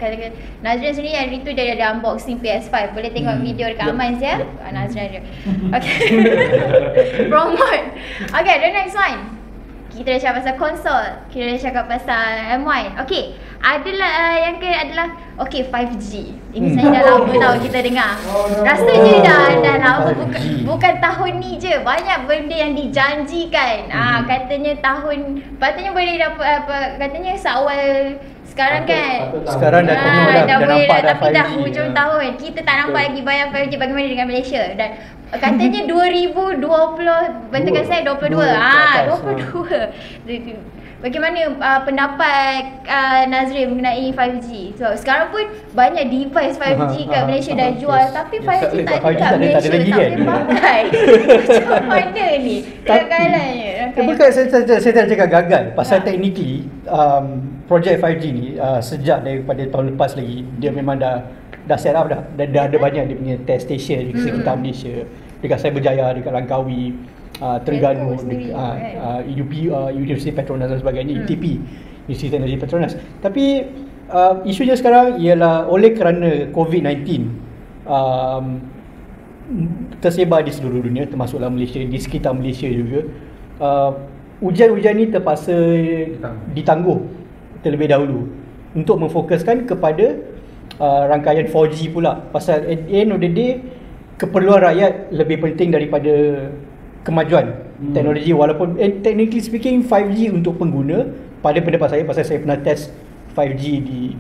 Katakan Nazrin sendiri hari tu dia ada unboxing PS5. Boleh tengok video dekat Amans ya. Nazrin ada. Okay. Promote. Okay, the next one. Kita dah cakap pasal konsol, kita dah cakap pasal M1. Okay, adalah yang ke adalah okay 5G. Ini saya dah lama tahu kita dengar. Rasanya dah lama, bukan tahun ni je. Banyak benda yang dijanjikan. Katanya patutnya boleh dapat katanya seawal sekarang kan. Sekarang dah tengok dah nampak dah 5G. Tapi dah hujung tahun. Kita tak nampak lagi bayang 5G bagaimana dengan Malaysia. Dan katanya 2020, bentukkan saya 22. 22. Bagaimana pendapat Nazrin mengenai 5G? So sekarang pun banyak device 5G kat Malaysia dah jual, tapi 5G tak ada kat Malaysia, tak boleh pakai. Macam mana ni kegagalannya? Bukan saya tak cakap gagal. Pasal technically projek 5G ni sejak daripada tahun lepas lagi dia memang dah set up dah ada banyak dia punya test station di sekitar Malaysia, dekat Cyberjaya, dekat Langkawi, Terengganu, Universiti Petronas dan sebagainya, UTP, Universiti Teknologi Petronas. Tapi isunya sekarang ialah oleh kerana COVID-19 tersebar di seluruh dunia, termasuklah Malaysia, di sekitar Malaysia juga, ujian-ujian ni terpaksa ditangguh terlebih dahulu untuk memfokuskan kepada rangkaian 4G pula. Pasal at the end of the day, keperluan rakyat lebih penting daripada kemajuan teknologi. Walaupun technically speaking 5G untuk pengguna, pada pendapat saya, pasal saya pernah test 5G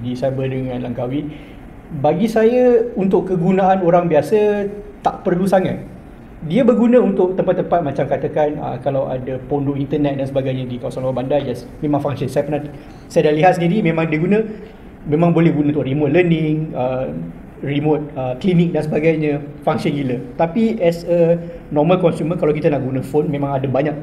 di Cyber dengan Langkawi, bagi saya untuk kegunaan orang biasa tak perlu sangat. Dia berguna untuk tempat-tempat macam katakan kalau ada pondok internet dan sebagainya di kawasan luar bandar, memang function. Saya dah lihat sendiri, memang dia guna memang boleh guna untuk remote learning, remote klinik dan sebagainya, function gila. Tapi as a normal consumer, kalau kita nak guna phone, memang ada banyak,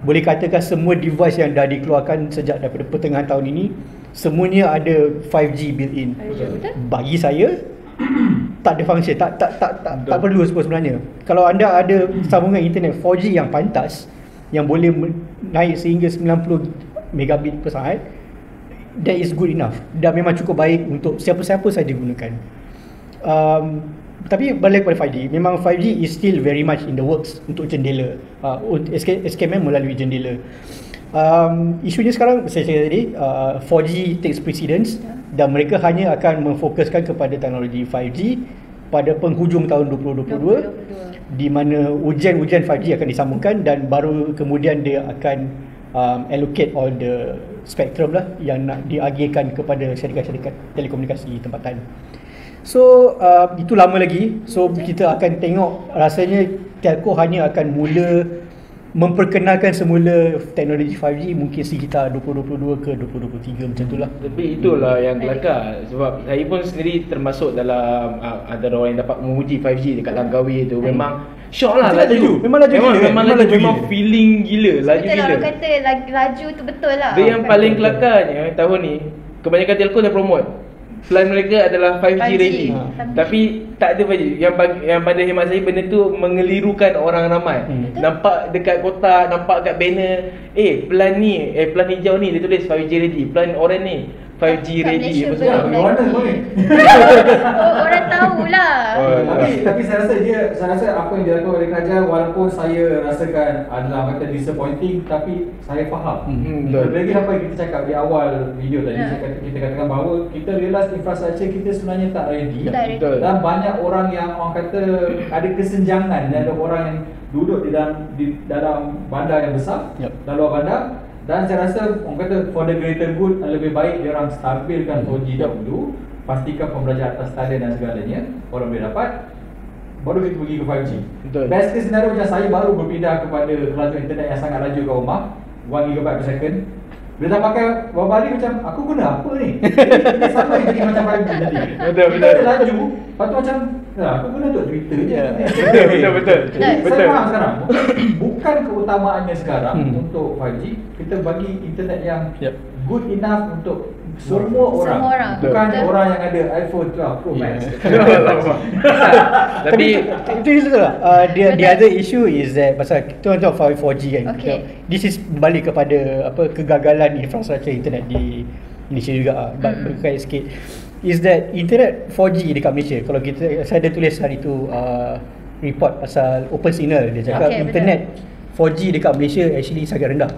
boleh katakan semua device yang dah dikeluarkan sejak daripada pertengahan tahun ini, semuanya ada 5G built-in. Bagi saya tak ada function, tak perlu sebenarnya. Kalau anda ada sambungan internet 4G yang pantas, yang boleh naik sehingga 90 megabit per saat, that is good enough. Dah memang cukup baik untuk siapa-siapa saja gunakan. Tapi balik pada 5G, memang 5G is still very much in the works untuk jendela, SKMM melalui jendela. Isunya sekarang saya cakap tadi, 4G takes precedence dan mereka hanya akan memfokuskan kepada teknologi 5G pada penghujung tahun 2022, di mana ujian-ujian 5G akan disambungkan dan baru kemudian dia akan allocate all the spectrum lah yang nak diagihkan kepada syarikat-syarikat telekomunikasi tempatan. So itu lama lagi. So kita akan tengok, rasanya telco hanya akan mula memperkenalkan semula teknologi 5G mungkin sekitar 2022 ke 2023 macam itulah. Tapi itulah yang kelakar, sebab saya pun sendiri termasuk dalam antara orang yang dapat menguji 5G dekat Langkawi tu. Memang syok lah, laju. Memang laju gila. Memang feeling gila, laju betul gila. Orang kata laju tu betul lah. Dia yang paling kelakarnya tahun ni, kebanyakan telco dah promote plan mereka adalah 5G ready. Tapi tak ada 5G. Yang pada hemat saya, benda tu mengelirukan orang ramai. Nampak dekat kotak, nampak kat banner, plan ni, plan hijau ni dia tulis 5G ready, plan orange ni 5G ready. Apa semua. Mana boleh. Orang tahulah. Tapi saya rasa apa yang dilakukan oleh kerajaan, walaupun saya rasakan adalah kata disappointing, tapi saya faham. Lagi apa yang kita cakap di awal video tadi, kita katakan bahawa kita realise infrastruktur kita sebenarnya tak ready. Dan banyak orang yang orang kata ada kesenjangan, dan ada orang yang duduk di dalam bandar yang besar, dan luar bandar. Dan saya rasa orang kata for the greater good, lebih baik dia orang stabilkan 4G dahulu, pastikan pembelajaran atas talian dan segalanya orang boleh dapat, baru kita pergi ke 5G. Best case scenario macam saya baru berpindah kepada kelajuan internet yang sangat laju kat rumah, 1 GB per second. Bila dah pakai beberapa hari macam, aku guna apa ni? Ini sama yang jadi macam 5G tadi. Betul. Kita laju, lepas tu macam, aku guna untuk Twitter je. Betul. Saya faham sekarang, bukan keutamaannya sekarang untuk 5G, kita bagi internet yang good enough untuk semua orang. Bukan orang yang ada iPhone 12 Pro Max. Tapi itu betul lah. The other issue is that pasal kita tengok 4G kan. This is balik kepada kegagalan infrastruktur internet di Malaysia juga. Berkait sikit is that internet 4G dekat Malaysia, kalau saya ada tulis hari tu report pasal Open Signal, dia cakap internet 4G dekat Malaysia actually sangat rendah.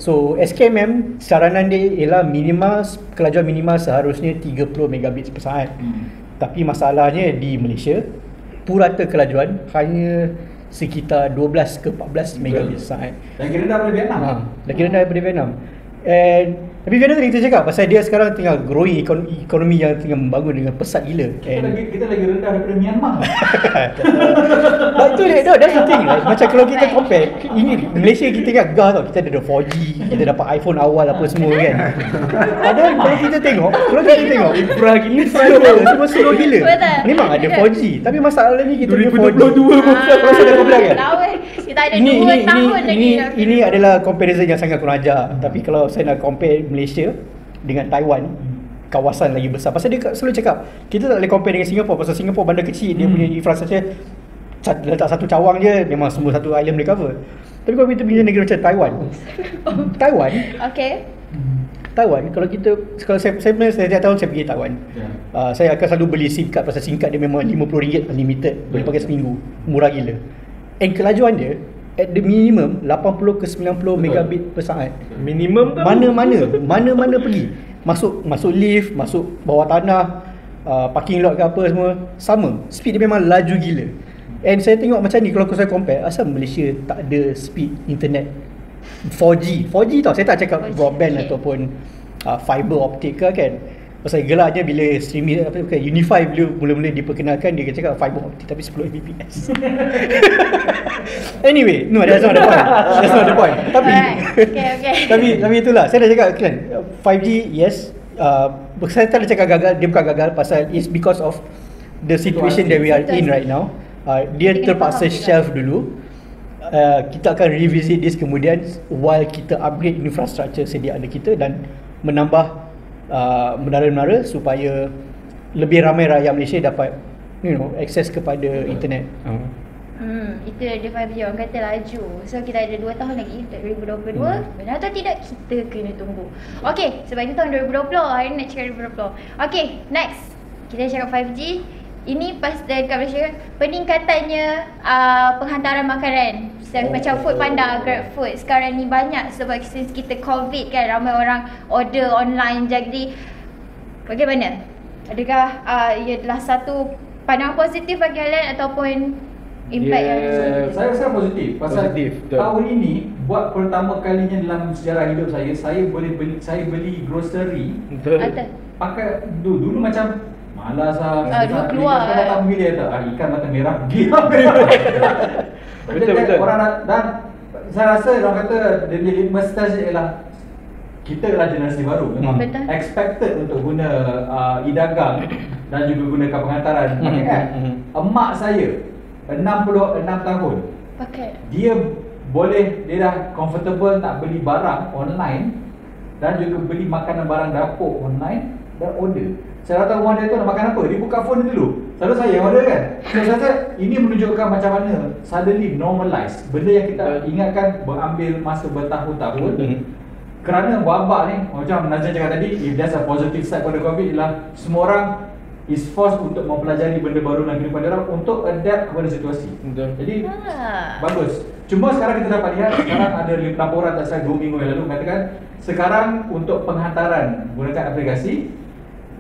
So SKMM saranan dia ialah kelajuan minimal seharusnya 30 megabit per saat. Tapi masalahnya di Malaysia purata kelajuan hanya sekitar 12 ke 14 megabit per saat. Dan kira rendah daripada Vietnam. Dan kira rendah daripada Vietnam. Tapi Vietnam tadi kita cakap pasal dia sekarang tengah growing ekonomi yang tengah membangun dengan pesat gila. Kita lagi rendah daripada Myanmar. Betul dia, that's the thing, right? Macam kalau kita compare, ini Malaysia kita ingat gah tau, kita ada 4G, kita dapat iPhone awal apa semua kan. Padahal kalau kita tengok infra semua slow gila. Memang ada 4G, tapi masalahnya kita punya 4G 2022 pun kalau saya dah bilang kan. Kita ada 2 tahun lagi. Ini adalah comparison yang sangat kurang ajar. Tapi kalau saya nak compare Malaysia dengan Taiwan, kawasan lagi besar. Pasal dia selalu cakap kita tak boleh compare dengan Singapore, pasal Singapore bandar kecil, dia punya infrastruktur letak satu cawang je, memang semua satu island boleh cover. Tapi kalau kita pergi negara macam Taiwan, kalau saya setiap tahun saya pergi Taiwan. Saya akan selalu beli SIM card, pasal SIM card dia memang RM50 unlimited, boleh pakai seminggu, murah gila. And kelajuan dia at the minimum 80 ke 90 megabit per saat. Minimum ke? Mana-mana pergi. Masuk lift, masuk bawah tanah, parking lot ke apa semua, sama. Speed dia memang laju gila. And saya tengok macam ni, kalau saya compare, asal Malaysia tak ada speed internet 4G tau. Saya tak cakap broadband ataupun fiber optic ke kan. Pasal gelaknya bila streaming Unify bila mula-mula diperkenalkan, dia cakap fiber optic tapi 10 Mbps. Anyway, no, that's not the point. Tapi tapi itulah saya dah cakap kan, 5G yes, saya tak nak cakap gagal, dia bukan gagal pasal it's because of the situation that we are in right now. Dia terpaksa shelf dulu. Kita akan revisit this kemudian while kita upgrade infrastructure sedia ada kita dan menambah menara-menara supaya lebih ramai rakyat Malaysia dapat akses kepada internet. Itu dia 5G orang kata laju. So kita ada 2 tahun lagi untuk 2022. Benar atau tidak kita kena tunggu. Okay, sebab itu tahun 2020. Hari ni nak cakap 2020. Okay, next kita cakap 5G. Ini pas dekat Malaysia peningkatannya penghantaran makanan macam Foodpanda, GrabFood sekarang ni banyak sebab since kita COVID kan, ramai orang order online. Jadi bagaimana? Adakah ia adalah satu pandangan positif bagi kalian ataupun impact yang saya rasa positif pasal tahun ini buat pertama kalinya dalam sejarah hidup saya beli grocery pakai dulu macam malas dulu keluar datang beli tak ikan mata merah gila. betul orang dan saya rasa orang kata dia punya litmus test ialah kita adalah generasi baru memang expected untuk guna e-dagang dan juga gunakan penghantaran pakai kan. Emak saya 66 tahun pakai. Dia dah comfortable nak beli barang online dan juga beli makanan barang dapur online dan order. Saya datang rumah dia tu nak makan apa, dia buka phone dia dulu. Selalu saya yang order kan. So saya rasa ini menunjukkan macam mana suddenly normalize benda yang kita ingatkan berambil masa bertahun-tahun. Kerana wabak ni, macam Nazir cakap tadi, if there's a positive side pada COVID ialah semua orang is forced untuk mempelajari benda baru dalam kehidupan dia untuk adapt kepada situasi. Jadi bagus. Cuma sekarang kita dapat lihat, sekarang ada laporan tak salah 2 minggu yang lalu mengatakan sekarang untuk penghantaran menggunakan aplikasi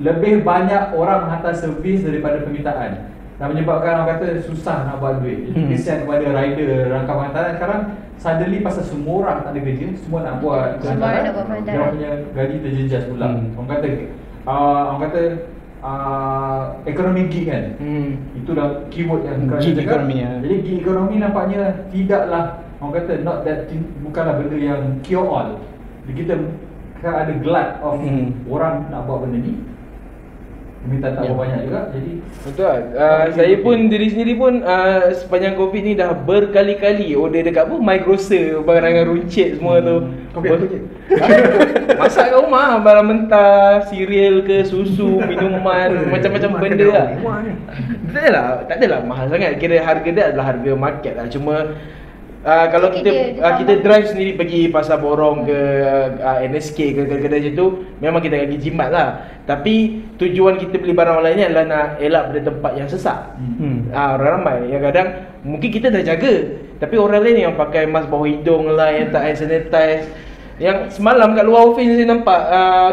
lebih banyak orang menghantar servis daripada permintaan dan menyebabkan orang kata susah nak buat duit. Jadi kesian kepada rider rangka penghantaran. Sekarang suddenly pasal semua orang tak ada kerja, semua nak buat penghantaran, dia punya gaji terjejas pula. Orang kata ekonomi gig kan. Itu dah keyword yang gig ekonomi. Jadi gig ekonomi nampaknya tidaklah, orang kata not that, bukanlah benda yang cure all. Jadi kita ada glut of orang nak buat benda ni. Minta tak banyak juga. Jadi betul. Saya pun diri sendiri pun sepanjang COVID ni dah berkali-kali order dekat MyGrocer, barangan runcit semua tu. Masak kat rumah, barang mentah, cereal ke, susu, minuman, macam-macam benda lah. Tak adalah mahal sangat. Kira harga dia adalah harga market lah. Cuma kalau kita drive sendiri pergi pasar borong ke NSK ke kedai-kedai macam tu, memang kita akan pergi jimat lah. Tapi tujuan kita beli barang online ni adalah nak elak pada tempat yang sesak. Orang ramai yang kadang mungkin kita dah jaga, tapi orang lain yang pakai mask bawah hidung lah, yang tak hand sanitize. Yang semalam kat luar office saya nampak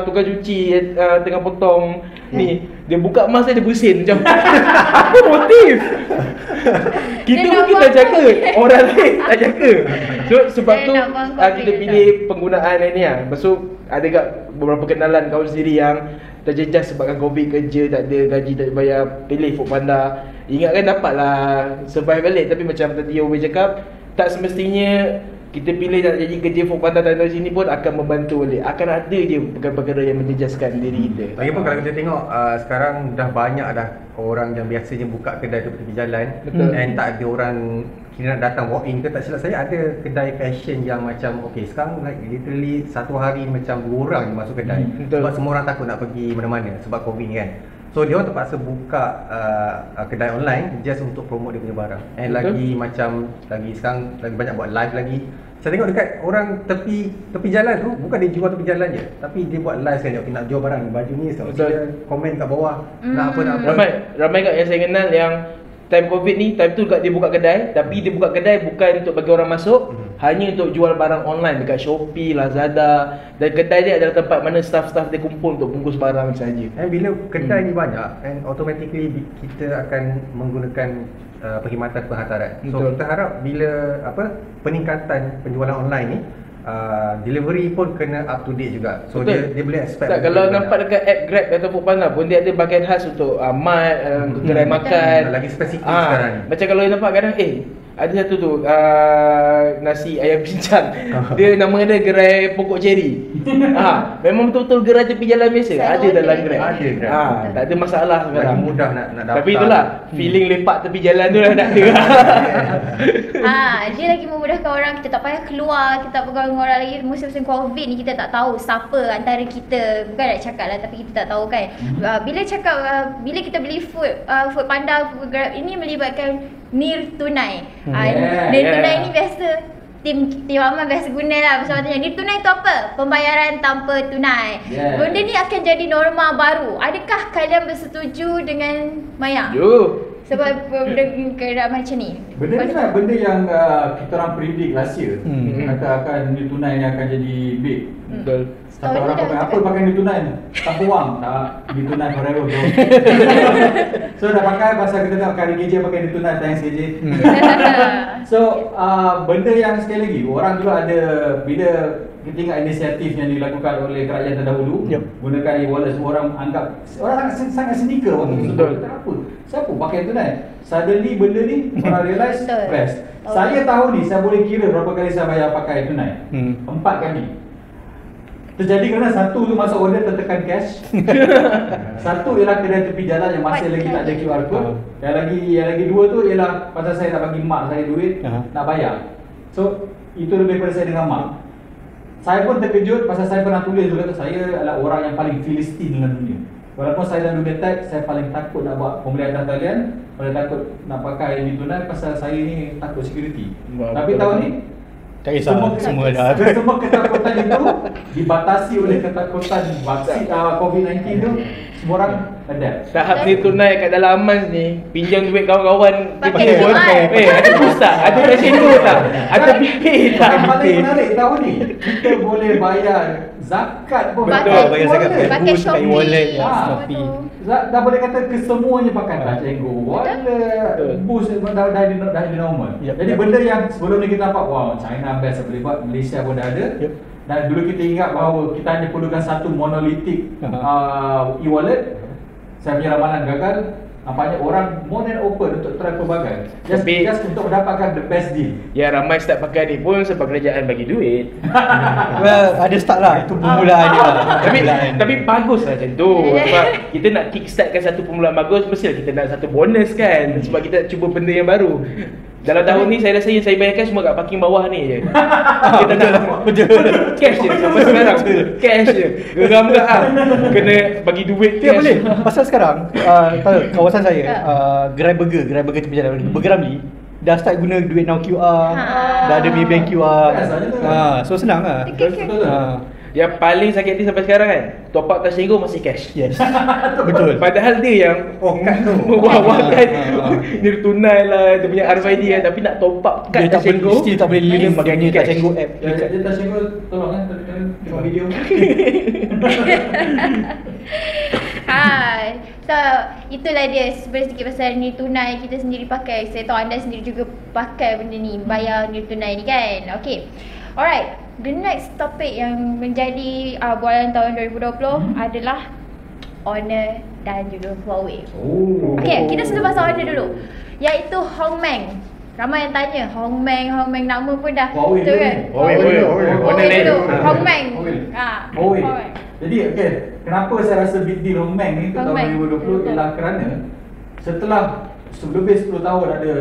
tukang cuci tengah potong ni, dia buka mask dia bersin macam apa motif? Kita pun kita jaga, orang lain tak jaga. So sebab tu kita pilih penggunaan ni lah. Lepas tu ada kat beberapa kenalan kawan sendiri yang terjejas sebabkan COVID, kerja tak ada, gaji tak dibayar, pilih Foodpanda. Ingatkan dapatlah survive balik, tapi macam tadi Owe cakap, tak semestinya kita pilih nak jadi kerja Foodpanda dari sini pun akan membantu balik. Akan ada je perkara-perkara yang menjejaskan diri kita. Lagipun kalau kita tengok sekarang dah banyak dah orang yang biasanya buka kedai tu tepi jalan. And tak ada orang kira nak datang walk in ke, tak silap saya ada kedai fashion yang macam sekarang like literally satu hari macam 2 orang yang masuk kedai. Sebab semua orang takut nak pergi mana-mana sebab COVID ni kan. So dia orang terpaksa buka kedai online just untuk promote dia punya barang. And lagi macam sekarang lagi banyak buat live lagi. Saya tengok dekat orang tepi jalan tu, bukan dia jual tepi jalan je, tapi dia buat live kan, nak jual barang ni, baju ni tau. Dia komen kat bawah nak apa. Ramai kat yang saya kenal yang time COVID ni, time tu dia buka kedai, tapi dia buka kedai bukan untuk bagi orang masuk, hanya untuk jual barang online dekat Shopee, Lazada. Dan kedai dia adalah tempat mana staff-staff dia kumpul untuk bungkus barang saja. And bila kedai ni banyak, and automatically kita akan menggunakan perkhidmatan penghantaran. So kita harap bila peningkatan penjualan online ni, delivery pun kena up to date juga. So dia boleh expect. Kalau nampak dekat app Grab atau Foodpanda pun dia ada bahagian khas untuk mat, kedai makan. Lagi spesifik sekarang ni. Macam kalau nampak kadang Ada satu tu nasi ayam pincang. Dia nama dia gerai pokok ceri. Memang betul-betul gerai tepi jalan biasa. Ada dalam gerai. Ada gerai. Tak ada masalah sekarang. Lagi mudah nak daftar. Tapi itulah feeling lepak tepi jalan tu dah tak ada. Dia lagi memudahkan orang. Kita tak payah keluar, kita tak pegang orang lagi. Musim-musim Covid ni kita tak tahu siapa antara kita. Bukan nak cakap lah, tapi kita tak tahu kan. Bila cakap bila kita beli food Panda, food Grab ini melibatkan nir tunai. Nir tunai ni biasa Tim Aman biasa guna lah bersama-sama. Nir tunai tu apa? Pembayaran tanpa tunai. Benda ni akan jadi norma baru. Adakah kalian bersetuju dengan Maya? Sebab benda keadaan macam ni. Benda ni lah benda yang kita orang predict last year. Kata akan nilai tunai ni akan jadi big. Betul. Kata orang apa pakai nilai tunai ni? Tak wang. Tak, nilai tunai forever bro. So dah pakai pasal kita tengok kari KJ pakai nilai tunai. Thanks KJ. So benda yang sekali lagi orang dulu ada bila kita ingat inisiatif yang dilakukan oleh kerajaan terdahulu, gunakan e-wallet, semua orang anggap orang sangat senika waktu itu. Kenapa? Siapa pakai tunai? Suddenly benda ni orang realise best. Saya tahu ni, saya boleh kira berapa kali saya bayar pakai tunai. 4 kali. Terjadi kerana satu tu masuk order tertekan cash. Satu ialah kedai tepi jalan yang masih lagi tak ada QR code. Yang lagi dua tu ialah pasal saya nak bagi mak saya duit nak bayar. So itu lebih pada saya dengan mak. Saya pun terkejut pasal saya pernah tulis juga tu, saya adalah orang yang paling Filistin dalam dunia. Walaupun saya dalam dunia tech, saya paling takut nak buat pembelian atas talian, paling takut nak pakai di tunai pasal saya ni takut security. Tapi tahun ni tak kisah, semua dah. Semua ketakutan itu dibatasi oleh ketakutan vaksin COVID-19 tu. Semua orang adapt. Tahap ni tunai kat dalam Aman ni, pinjam duit kawan-kawan pakai pun. Ada pusat, ada resedo tak? Ada PP tak? Yang paling menarik tahun ni, kita boleh bayar zakat pun. Betul, bayar zakat pakai Shopee. wallet, Shopee. Dah boleh kata kesemuanya pakai Touch and Go, wallet, boost dah normal. Jadi benda yang sebelum ni kita nampak, wow, China best boleh buat, Malaysia pun dah ada. Dan dulu kita ingat bahawa kita hanya perlukan satu monolitik e-wallet. Saya punya ramalan gagal. Nampaknya orang more than open untuk try pelbagai. Just untuk mendapatkan the best deal. Ya, ramai start pakai ni pun sebab kerajaan bagi duit. Well, ada start lah. Itu permulaan dia lah. Tapi bagus lah macam tu. Sebab kita nak kickstartkan satu permulaan bagus, mestilah kita nak satu bonus kan. Sebab kita cuba benda yang baru. Dalam tahun ni saya rasa yang saya bayarkan semua kat parking bawah ni je. Kita nak cash je sampai sekarang. Cash je. Geram tak ah. Kena bagi duit Ya cash. boleh. Pasal sekarang kawasan saya gerai burger tepi jalan Burger Ramli dah start guna duit now QR. Dah ada Maybank QR. So senang lah. Yang paling sakit hati sampai sekarang kan, top up Touch and Go masih cash. Yes. Betul. Padahal dia yang kad tu mewah-wahkan dia tunai lah, dia punya RFID kan, tapi nak top up kad Touch and Go Still tak boleh link maknanya Touch and Go app. Dia Touch and Go tolong kan tengok video. So itulah dia sedikit pasal nilai tunai kita sendiri pakai. Saya tahu anda sendiri juga pakai benda ni, bayar nilai tunai ni kan. Okay, alright, the next topic yang menjadi bualan tahun 2020 adalah Honor dan juga Huawei. Okay, kita sudah pasal Honor dulu, iaitu Hongmeng. Ramai yang tanya Hongmeng nama pun dah Huawei tu kan. Huawei tu Hongmeng. Huawei. Jadi kenapa saya rasa big deal Hongmeng ni tahun 2020 ialah kerana setelah lebih 10 tahun ada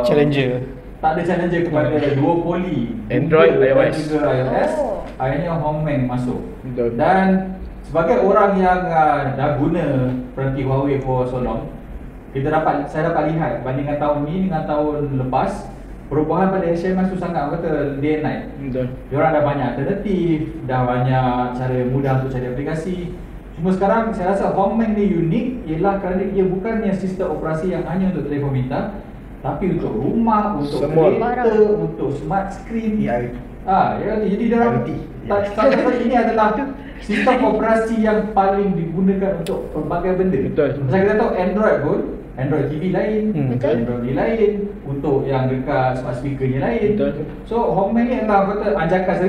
Challenger. Tak ada challenger kepada duopoli Android, dan iOS. juga iOS. Akhirnya Hongmeng masuk. Dan sebagai orang yang dah guna peranti Huawei for so long, saya dapat lihat bandingkan tahun ni dengan tahun lepas, perubahan pada SMS tu sangat kata day and night. Diorang dah banyak alternatif, dah banyak cara mudah untuk cari aplikasi. Cuma sekarang saya rasa Hongmeng ni unik ialah kerana dia bukannya sistem operasi yang hanya untuk telefon pintar, tapi untuk rumah, untuk kereta, untuk smart screen. Jadi dalam ini adalah sistem operasi yang paling digunakan untuk pelbagai benda. Macam kita tahu Android pun, Android TV lain, Android ni lain, untuk yang dekat smart speaker ni lain. So Hongmeng ni adalah kata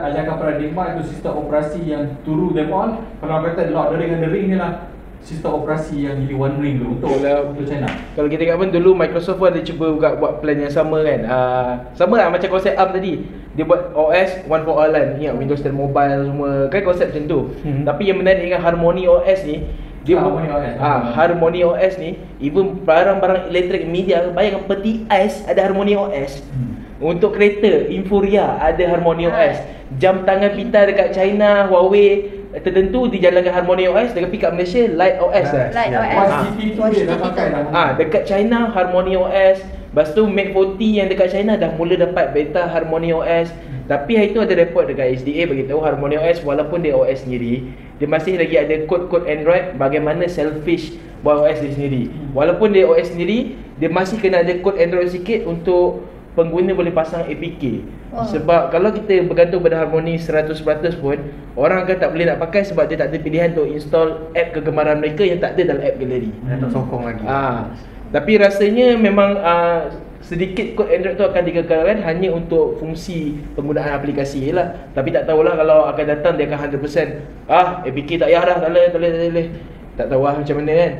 ajakan paradigma itu sistem operasi yang to rule them all. Kalau kata Lord of the Ring ni lah, sistem operasi yang jadi one ring dulu untuk China. Kalau kita tengok pun dulu Microsoft pun ada cuba buat plan yang sama kan. Sama lah macam konsep ARM tadi. Dia buat OS one for all kan. Ingat Windows 10 Mobile semua kan konsep macam tu. Tapi yang menarik dengan Harmony OS ni, dia Harmony OS ni, even barang-barang elektrik media, bayangkan peti ais ada Harmony OS. Untuk kereta Inforia ada Harmony OS. Jam tangan pita dekat China Huawei tertentu dijalankan Harmony OS. Dekat kat Malaysia Light OS Light OS. Dekat China Harmony OS. Lepas tu Mate 40 yang dekat China dah mula dapat beta Harmony OS. Tapi hari tu ada report dekat SDA beritahu Harmony OS walaupun dia OS sendiri, dia masih lagi ada kod-kod Android bagaimana selfish buat OS dia sendiri. Walaupun dia OS sendiri, dia masih kena ada kod Android sikit untuk pengguna boleh pasang APK. Sebab kalau kita bergantung pada Harmony 100% pun, orang akan tak boleh nak pakai sebab dia tak ada pilihan untuk install app kegemaran mereka yang tak ada dalam app gallery. Tak sokong lagi. Tapi rasanya memang sedikit kod Android tu akan dikekalkan hanya untuk fungsi penggunaan aplikasi je lah. Tapi tak tahulah kalau akan datang dia akan 100% APK tak payah dah, tak boleh. Tak tahu lah macam mana kan.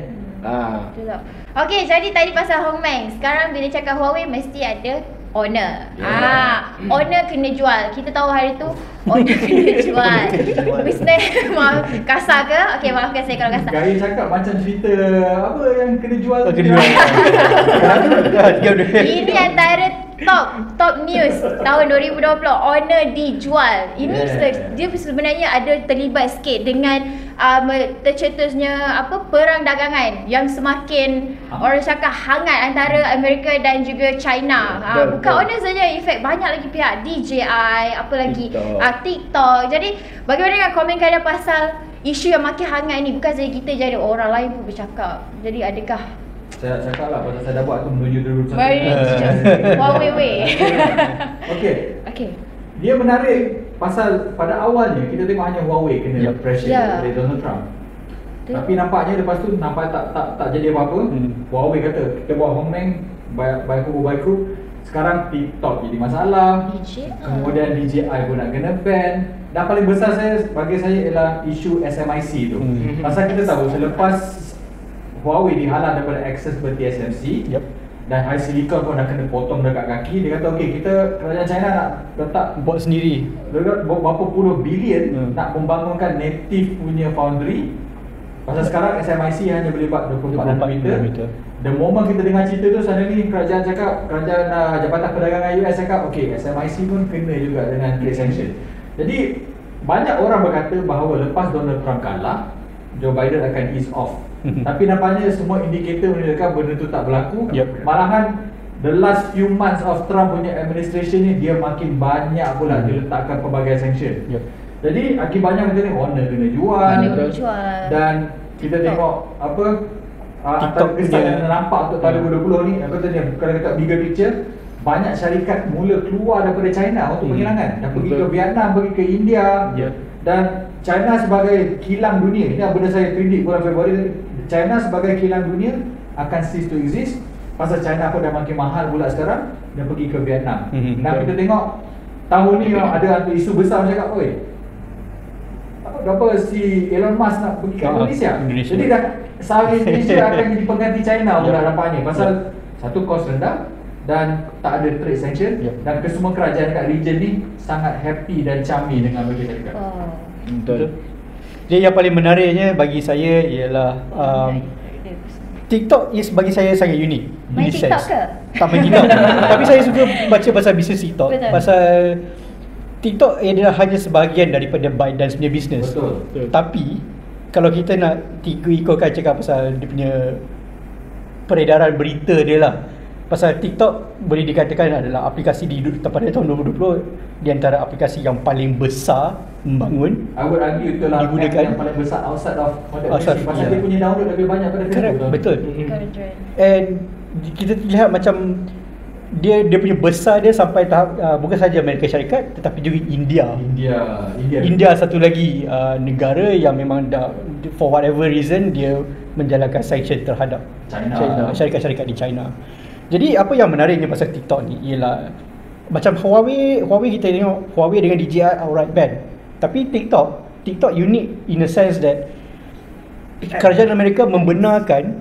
Betul tak? Okay, jadi tadi pasal Hongmeng. Sekarang bila cakap Huawei mesti ada Honor. Honor kena jual. Kita tahu hari tu Honor kena jual. Bisnes kasar ke? Okay, maafkan saya kalau kasar. Gaya cakap macam cerita apa yang kena jual. Ini antara top news tahun 2020. Honor dijual. Ini dia sebenarnya ada terlibat sikit dengan tercetusnya perang dagangan yang semakin orang cakap hangat antara Amerika dan juga China. Bukan Honor saja, efek banyak lagi pihak, DJI, apa lagi TikTok. Jadi bagaimana dengan komen kalian pasal isu yang makin hangat ni? Bukan saja kita jadi, orang lain pun bercakap. Jadi adakah saya cakap lah pasal saya dah buat tu menuju 2021. Huawei. Okay. Dia menarik pasal pada awalnya kita tengok hanya Huawei kena pressure oleh Donald Trump. Tapi nampaknya lepas tu nampak tak jadi apa-apa. Huawei kata kita buat Hongmeng by crew. Sekarang TikTok jadi masalah. Kemudian DJI pun nak kena ban. Dan paling besar bagi saya ialah isu SMIC tu. Pasal kita tahu selepas Huawei dihalang daripada akses ke TSMC, dan HiSilicon pun dah kena potong dekat kaki. Dia kata okey, kita kerajaan China nak letak buat sendiri berapa puluh bilion nak membangunkan native punya foundry. Pasal sekarang SMIC hanya boleh buat 24 nanometer. The moment kita dengar cerita tu, suddenly kerajaan Jabatan Perdagangan US cakap okey, SMIC pun kena juga dengan trade sanction. Jadi banyak orang berkata bahawa lepas Donald Trump kalah, Joe Biden akan ease off. Tapi nampaknya semua indikator menunjukkan benda tu tak berlaku. Malahan the last few months of Trump punya administration ni, dia makin banyak pula diletakkan pelbagai sanction. Jadi akibatnya kita ni Honor kena jual. Dan kita tengok TikTok yang nampak untuk tahun 2020 ni, kalau kata bigger picture, banyak syarikat mula keluar daripada China untuk penghilangan. Dan pergi ke Vietnam, pergi ke India. Dan China sebagai kilang dunia, ini benda saya predict bulan Februari, China sebagai kilang dunia akan cease to exist. Pasal China pun dah makin mahal pula sekarang, dan pergi ke Vietnam. Dan kita tengok tahun ni ada isu besar macam cakap, berapa si Elon Musk nak pergi ke Indonesia. Jadi dah Southeast Asia akan jadi pengganti China pula nampaknya. Pasal satu kos rendah dan tak ada trade sanction, dan kesemua kerajaan dekat region ni sangat happy dan charming dengan bagi syarikat. Betul. Jadi yang paling menariknya bagi saya ialah TikTok bagi saya sangat unik. Main TikTok ke? Tak main TikTok. Tapi saya suka baca pasal bisnes TikTok. Pasal TikTok adalah hanya sebahagian daripada ByteDance punya bisnes. Tapi kalau kita nak ikutkan cakap pasal dia punya peredaran berita dia lah, pasal TikTok boleh dikatakan adalah aplikasi pada tahun 2020 di antara aplikasi yang paling besar membangun. I would argue itulah digunakan yang paling besar outside of Malaysia. Pasal dia punya download lebih banyak pada Facebook. Betul. And kita lihat macam dia punya besar dia sampai tahap bukan saja Amerika Syarikat tetapi juga India satu lagi negara yang memang dah for whatever reason dia menjalankan sanction terhadap China, syarikat-syarikat di China. Jadi apa yang menariknya pasal TikTok ni ialah macam Huawei kita tengok Huawei dengan DJI outright ban. Tapi TikTok unik in a sense that kerajaan Amerika membenarkan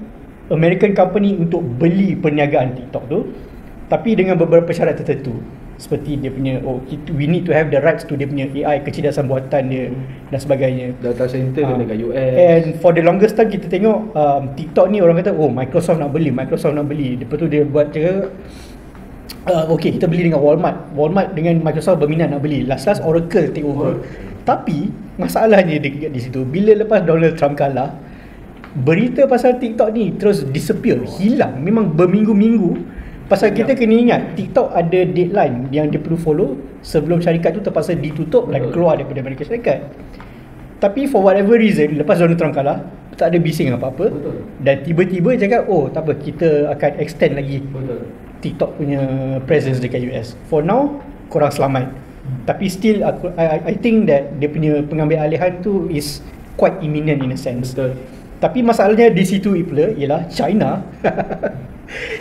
American company untuk beli perniagaan TikTok tu, tapi dengan beberapa syarat tertentu. Seperti dia punya we need to have the rights to dia punya AI, kecerdasan buatan dia dan sebagainya. Data center dekat US. And for the longest time kita tengok TikTok ni orang kata Microsoft nak beli. Lepas tu dia buat cara okay, kita beli dengan Walmart dengan Microsoft berminat nak beli. Last Oracle take over. Tapi masalahnya di situ, bila lepas Donald Trump kalah, berita pasal TikTok ni terus disappear, hilang. Memang berminggu-minggu. Pasal kita kena ingat TikTok ada deadline yang dia perlu follow sebelum syarikat tu terpaksa ditutup dan keluar daripada Amerika Syarikat. Tapi for whatever reason, lepas Donald Trump kalah, tak ada bising apa-apa. Dan tiba-tiba cakap tak apa, kita akan extend lagi TikTok punya presence dekat US. For now, korang selamat. Tapi still I think that dia punya pengambil alihan tu is quite imminent in a sense. Tapi masalahnya di situ pula ialah China.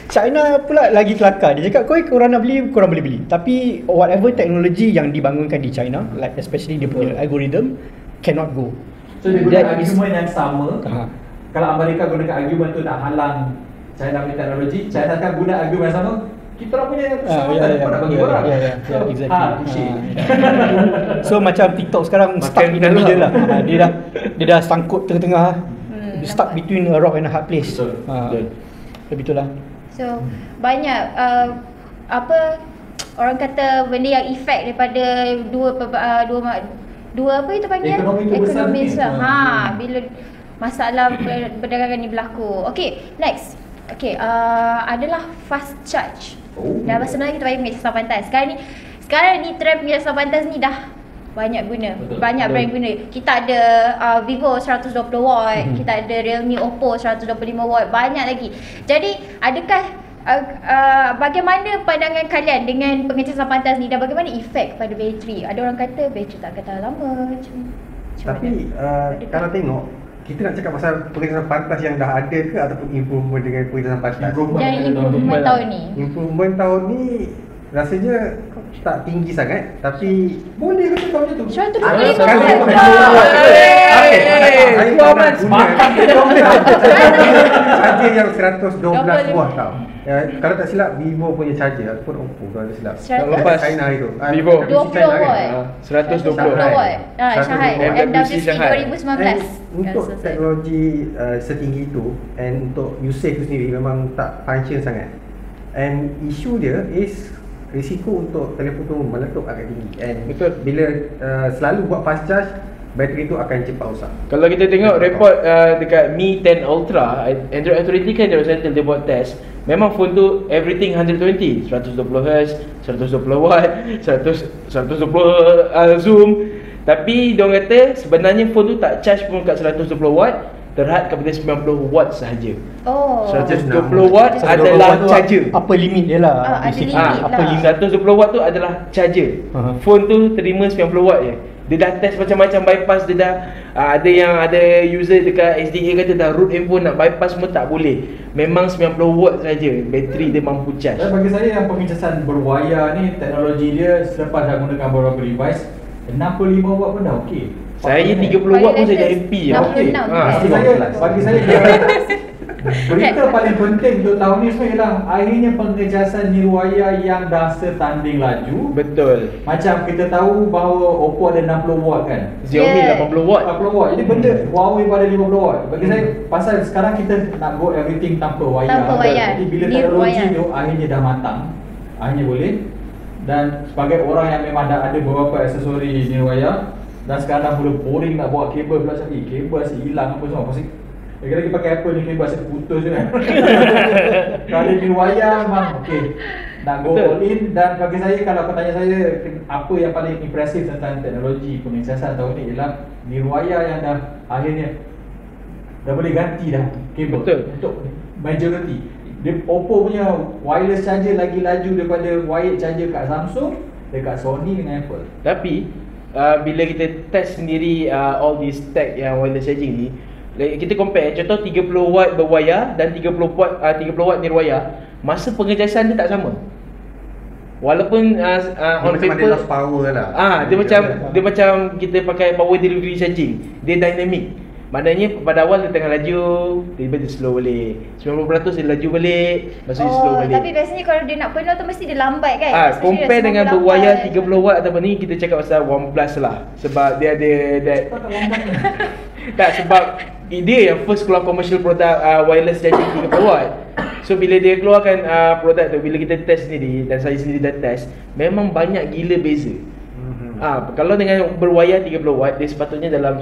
China pula lagi kelakar. Dia cakap korang nak beli, korang boleh beli. Tapi whatever teknologi yang dibangunkan di China, like especially dia punya algorithm, cannot go. So dia guna argument yang sama. Kalau Amerika gunakan argument tu nak halang China punya teknologi, China akan guna argument yang sama. Kita orang punya keselamatan nak bagi orang. Exactly. So macam TikTok sekarang stuck in the middle lah. Dia dah sangkut tengah-tengah. Stuck between a rock and a hard place. Betul lah. So banyak orang kata benda yang efek daripada dua apa itu panggil ekonomi besar. Bila masalah perdagangan ni berlaku. Okay, next. Okay, adalah fast charge. Dah bahasa Melayu kita bagi pengecasan pantas. Sekarang ni trend pengecasan pantas ni dah banyak guna. Banyak brand guna. Kita ada Vivo 120 watt, kita ada Realme, Oppo 125 watt, banyak lagi. Jadi, adakah bagaimana pandangan kalian dengan pengecasan pantas ni dan bagaimana efek pada bateri? Ada orang kata bateri tak akan tahan lama. Tapi kalau tengok, kita nak cakap pasal pengecasan pantas yang dah ada ke ataupun improvement dengan pengecasan pantas? Yang improvement tahun ni. Improvement tahun ni rasanya tak tinggi sangat, tapi boleh ke tahun tu? 125 charger yang 112 watt tau. Kalau tak silap Vivo punya charger ataupun Oppo kalau tak silap. Lepas China itu. Vivo 20 watt. 120 watt. Shanghai MWC 2019. Untuk teknologi setinggi itu and untuk usage tu sendiri memang tak function sangat. And isu dia is risiko untuk telefon tu meletup agak tinggi. And bila selalu buat fast charge, bateri tu akan cepat rosak. Kalau kita tengok report dekat Mi 10 Ultra, Android Authority kan dia buat test. Memang phone tu everything 120, 120Hz, 120 watt, 120 zoom. Tapi diorang kata sebenarnya phone tu tak charge pun kat 120 watt, terhad kepada 90 watt sahaja. 120 watt adalah charger. Apa limit dia lah. Apa limit 120 watt tu adalah charger. Phone tu terima 90 watt je. Dia dah test macam-macam bypass, dia dah ada user dekat SDA kata dah root handphone nak bypass semua tak boleh. Memang 90 watt saja bateri dia mampu charge. Dan bagi saya yang pengecasan berwayar ni, teknologi dia selepas dah gunakan beberapa device, 65 watt pun dah okey. Saya 30 watt pun saya dah happy. Bagi saya berita paling penting untuk tahun ni semua ialah akhirnya pengecasan nirwaya yang dah setanding laju. Betul. Macam kita tahu bahawa Oppo ada 60 watt kan, Xiaomi 80 watt. Jadi benda Huawei pada 50 watt. Bagi saya pasal sekarang kita nak go everything tanpa wayar. Jadi bila teknologi tu akhirnya dah matang, akhirnya boleh. Dan sebagai orang yang memang dah ada beberapa aksesori nirwaya, dan sekarang dah mula boring nak bawa kabel pula cakap, kabel asyik hilang apa semua. Pasal lagi pakai apa ni, kabel asyik putus je kan. Kalau ni wayar memang okey, nak go all in. Dan bagi saya, kalau kau tanya saya apa yang paling impresif tentang teknologi pengecasan tahun ni ialah nirwaya yang dah akhirnya dah boleh ganti dah kabel. Untuk majority. Dia Oppo punya wireless charger lagi laju daripada wired charger kat Samsung, dekat Sony dengan Apple. Tapi bila kita test sendiri all these tech yang wireless charging ni, kita compare contoh 30 watt berwayar dan 30 watt nirwaya, masa pengecasan dia tak sama. Walaupun on paper power lah. dia macam kita pakai power delivery charging, dia dynamic. Maknanya pada awal dia tengah laju, tiba-tiba dia slow balik. 90% dia laju balik, lepas tu dia slow balik. Tapi biasanya kalau dia nak penuh tu mesti dia lambat kan? Compare dengan berwayar 30 watt ataupun ni, kita cakap pasal OnePlus lah. Sebab dia ada that tak, sebab dia yang first keluar commercial product wireless charging 30 watt. So bila dia keluarkan produk tu, bila kita test sendiri dan saya sendiri dah test, memang banyak gila beza. Kalau dengan berwayar 30 watt, dia sepatutnya dalam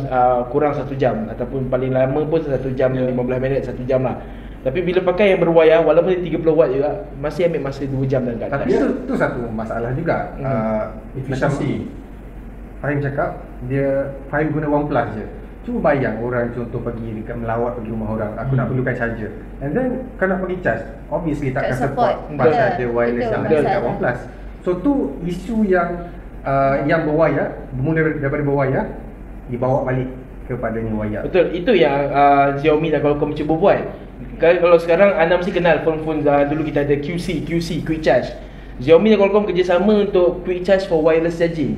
kurang 1 jam ataupun paling lama pun 1 jam 15 minit, 1 jam lah. Tapi bila pakai yang berwayar, walaupun dia 30 watt juga, masih ambil masa 2 jam dan kat atas. Tapi tu satu masalah juga. Macam Fahim cakap, dia Fahim guna OnePlus je. Cuba bayang orang contoh pergi dekat melawat pergi rumah orang, aku nak perlukan charger. And then kau nak pergi charge, obviously takkan support pasal ada wireless yang ada dekat OnePlus. So tu isu yang berwayar, bermula daripada berwayar, dibawa balik kepadanya wayar. Betul, itu yang Xiaomi dan Qualcomm cuba buat. Kalau sekarang anda mesti kenal phone-phone dulu kita ada QC, Quick Charge. Xiaomi dan Qualcomm kerjasama untuk Quick Charge for wireless charging.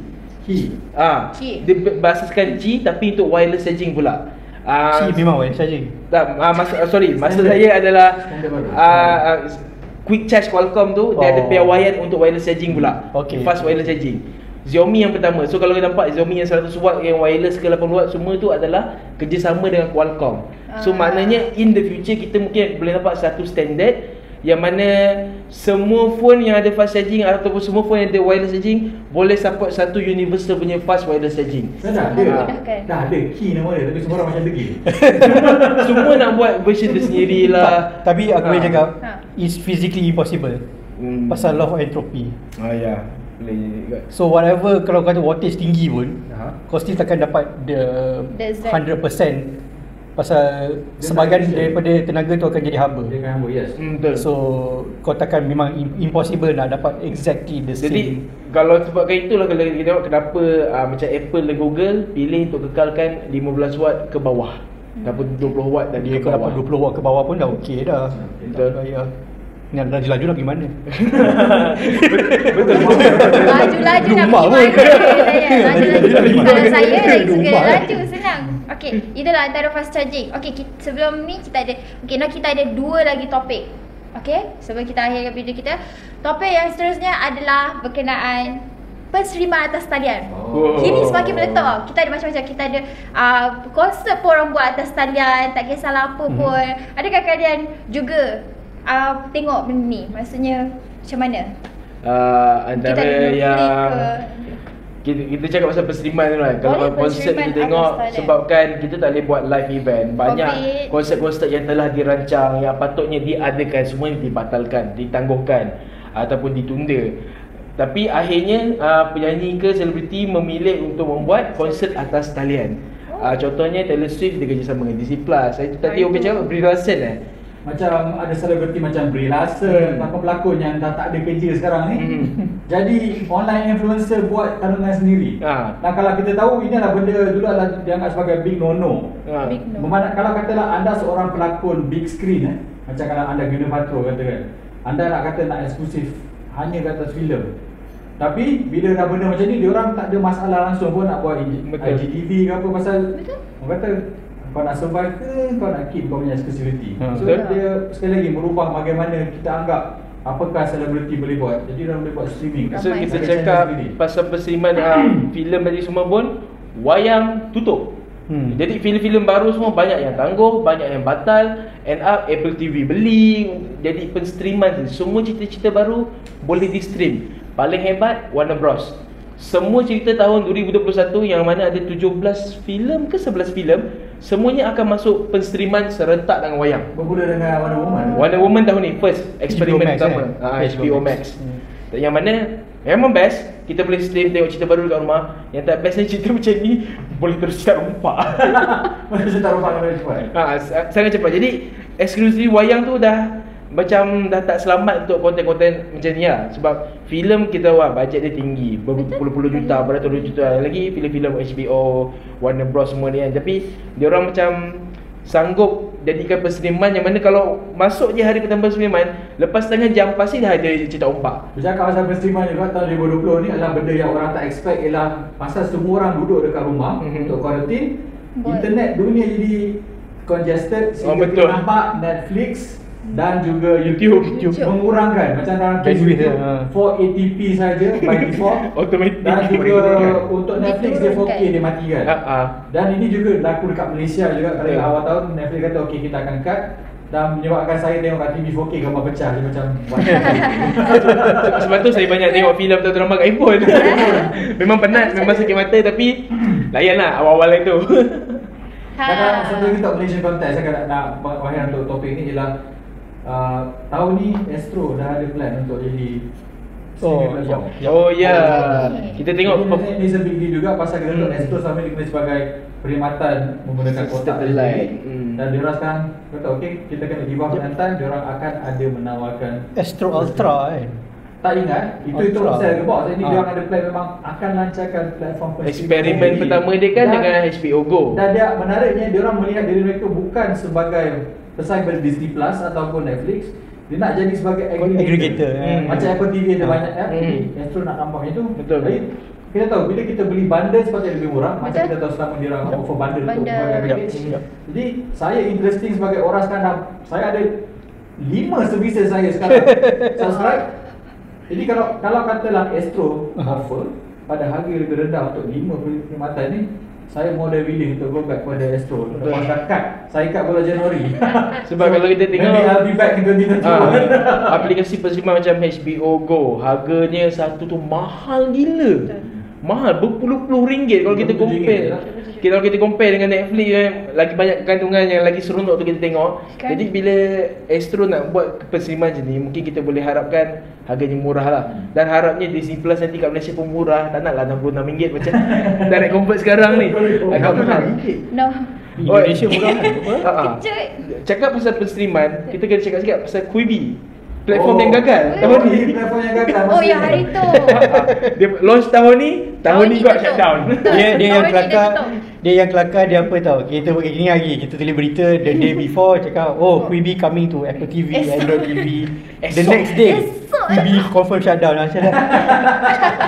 Qi. Dia berasaskan Qi tapi untuk wireless charging pula. Qi memang wireless charging. Tak, maksud saya adalah Quick Charge Qualcomm tu dia ada pair wire untuk wireless charging pula. Fast wireless charging. Xiaomi yang pertama. So kalau kita nampak Xiaomi yang 100 watt, yang wireless ke 80 watt, semua tu adalah kerjasama dengan Qualcomm. So maknanya in the future kita mungkin boleh nampak satu standard yang mana semua phone yang ada fast charging ataupun semua phone yang ada wireless charging boleh support satu universal punya fast wireless charging. Dah ada key nama dia, tapi semua orang macam degi. Semua nak buat version dia sendirilah. Tapi aku boleh cakap it's physically impossible. Pasal law of entropy. Ya. Boleh juga. So whatever, kalau kata voltage tinggi pun, kau still takkan dapat the 100%. Pasal sebahagian daripada tenaga tu akan jadi haba. Betul. So kau takkan, memang impossible nak dapat exactly the same. Jadi kalau sebabkan itulah kalau kita tengok kenapa macam Apple dan Google pilih untuk kekalkan 15 watt ke bawah. Kenapa 20 watt dan dia ke kau bawah. dapat 20 watt ke bawah pun dah okey dah. Betul. Ya. Ni laju-laju nak pergi mana? Betul. Laju-laju nak pergi mana? Laju-laju. Kalau saya lagi suka laju, senang. Okey, itulah antara fast charging. Okey, sebelum ni kita ada 2 lagi topik. Okey, sebelum kita akhirkan video kita, topik yang seterusnya adalah berkenaan penserimaan atas talian. Kini semakin meletup. Kita ada macam-macam. Kita ada konsep pun orang buat atas talian, tak kisahlah apa pun. Adakah kalian juga tengok benda ni? Maksudnya macam mana? Antara yang kita cakap pasal penserimaan tu kan. Kalau konsep kita tengok, sebabkan kita tak boleh buat live event, banyak konsep-konsep yang telah dirancang yang patutnya diadakan, semua dibatalkan, ditangguhkan ataupun ditunda. Tapi akhirnya penyanyi ke selebriti memilih untuk membuat konsert atas talian. Contohnya Taylor Swift dia kerjasama dengan Disney Plus. Itu tadi orang cakap Brie Larson Macam ada selebriti macam Brie Larson, pelakon yang dah tak ada kerja sekarang ni. Jadi online influencer buat tandangan sendiri. Dan kalau kita tahu ini adalah benda dulu adalah dianggap sebagai big no-no. Kalau katalah anda seorang pelakon big screen macam kalau anda Gwyneth Paltrow kata kan, anda nak kata nak eksklusif hanya kat atas filem. Tapi bila dah benda macam ni, diorang tak ada masalah langsung pun nak buat IGTV ke apa, pasal orang kata kau nak survive ke kau nak keep kau punya exclusivity. So dia sekali lagi merubah bagaimana kita anggap apakah selebriti boleh buat. Jadi dia boleh buat streaming. So kita cakap pasal penserimaan filem tadi semua pun wayang tutup. Jadi filem-filem baru semua banyak yang tangguh, banyak yang batal. End up Apple TV beli. Jadi penstreaman semua cerita-cerita baru boleh di stream. Paling hebat Warner Bros. Semua cerita tahun 2021 yang mana ada 17 filem ke 11 filem, semuanya akan masuk penstreaman serentak dengan wayang. Bermula dengan Wonder Woman. Wonder Woman tahun ni first eksperimen pertama. HBO Max. Yang mana memang best. Kita boleh stream tengok cerita baru dekat rumah. Yang tak bestnya cerita macam ni boleh terus start rompak. Boleh start rompak dengan cepat. Sangat cepat. Jadi eksklusif wayang tu dah macam dah tak selamat untuk konten-konten macam ni lah. Sebab filem kita bajet dia tinggi, berpuluh-puluh juta, beratus juta. Lagi filem-filem HBO, Warner Bros semua ni kan. Tapi diorang macam sanggup jadikan penseriman yang mana kalau masuk je hari pertama penseriman, lepas setengah jam pasti dah ada cerita ompak. Bercakap pasal penseriman juga, tahun 2020 ni adalah benda yang orang tak expect. Ialah pasal semua orang duduk dekat rumah untuk quarantine. internet dunia jadi congested sehingga betul. kita nampak Netflix dan juga YouTube mengurangkan macam dalam kes Bandwidth, YouTube 480p saja by default. Automatic. Dan juga untuk Netflix dia 4K dia matikan. Dan ini juga berlaku dekat Malaysia juga. Pada awal tahun Netflix kata okey kita akan cut, dan menyebabkan saya tengok kat TV 4K gambar pecah dia macam Sebab tu saya banyak tengok filem atau drama kat handphone. Memang penat, memang sakit mata, tapi layanlah awal-awal itu. Kadang-kadang satu lagi tak Malaysian context saya nak bahas untuk topik ni ialah tahun ni Astro dah ada plan untuk jadi Oh ya. Kita tengok ini is a big deal juga pasal kita tahu Astro sama dia sebagai perkhidmatan menggunakan kotak satellite. Dan diorang sekarang kata okey kita kena give up Kelantan, diorang akan ada menawarkan Astro Ultra kan. Tak ingat, itu saya box. Jadi diorang ada plan memang akan lancarkan platform eksperimen pertama dia kan dengan HBO Go. Dan dia menariknya diorang melihat diri mereka bukan sebagai pesaing pada Disney Plus ataupun Netflix. Dia nak jadi sebagai aggregator. Macam Apple TV ada banyak app, Astro nak nampak macam tu. Betul. Jadi kita tahu bila kita beli bundle sepatutnya lebih murah. Macam kita tahu selama dia orang offer bundle untuk sebagai package. Jadi saya interesting sebagai orang sekarang, saya ada 5 services saya sekarang subscribe. Jadi kalau katalah Astro offer pada harga lebih rendah untuk 5 perkhidmatan ni, saya more than willing untuk go back pada Astro. Lepas dah cut, saya cut bulan Januari. Sebab kalau kita tengok maybe I'll be back in 2021. aplikasi perkhidmatan macam HBO Go, harganya satu tu mahal gila. Mahal berpuluh-puluh ringgit kalau kita compare. Kalau kita compare dengan Netflix yang lagi banyak kandungan yang lagi seronok tu kita tengok. Jadi bila Astro nak buat perkhidmatan macam ni, mungkin kita boleh harapkan harganya murah lah. Dan harapnya Disney Plus nanti kat Malaysia pun murah. Tak naklah RM66 macam direct convert sekarang ni. Agak mahal. No. Indonesia murah kan? Kejut. Cakap pasal perstreaman, kita kena cakap sikit pasal Quibi. Platform yang gagal tahun ni. Platform yang gagal. Oh ya hari tu. Dia launch tahun ni got shutdown. Dia yang kelakar dia apa tahu. Kita buat gini lagi, kita tulis berita the day before cakap Quibi coming to Apple TV, Android TV. The next day Quibi confirm shutdown macam dah.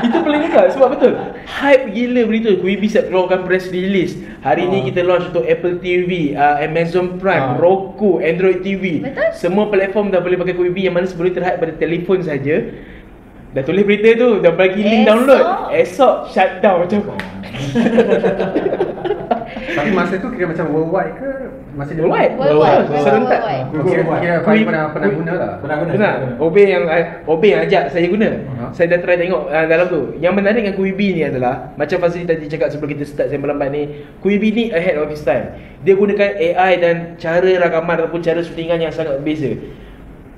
Itu paling gagal sebab betul. Hype gila berita Quibi siap keluarkan press release. Hari ni kita launch untuk Apple TV, Amazon Prime, Roku, Android TV. Betul? Semua platform dah boleh pakai Quibi yang mana sebelum terhad pada telefon saja. Dah tulis berita tu, dah bagi link download. Esok shutdown macam Tapi masa tu kira macam worldwide ke? Masa dia Worldwide. Serentak. Kira Fahim pernah guna lah. Benar. OB yang ajak saya guna. Saya dah try tengok dalam tu. Yang menarik dengan Quibi ni adalah macam Fazli tadi cakap sebelum kita start saya melambat ni, Quibi ni ahead of its time. Dia gunakan AI dan cara rakaman ataupun cara syutingan yang sangat berbeza.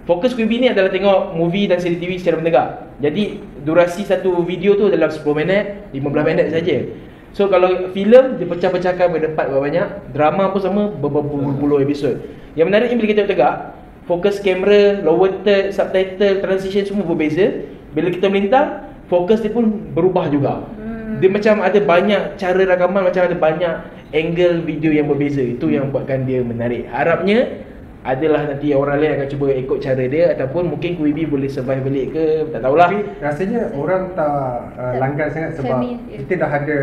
Fokus Quibi ni adalah tengok movie dan siri TV secara menegak. Jadi durasi satu video tu dalam 10 minit, 15 minit saja. So kalau filem dia pecah-pecahkan berdepat berapa banyak, drama pun sama berpuluh-puluh episod. Yang menariknya bila kita tegak, fokus kamera, lower third, subtitle, transition semua berbeza. Bila kita melintang, fokus dia pun berubah juga. Dia macam ada banyak cara rakaman, macam ada banyak angle video yang berbeza. Itu yang buatkan dia menarik. Harapnya adalah nanti orang lain akan cuba ikut cara dia, ataupun mungkin Quibi boleh survive balik ke, tak tahulah. Tapi rasanya orang tak langgan sangat sebab kita dah ada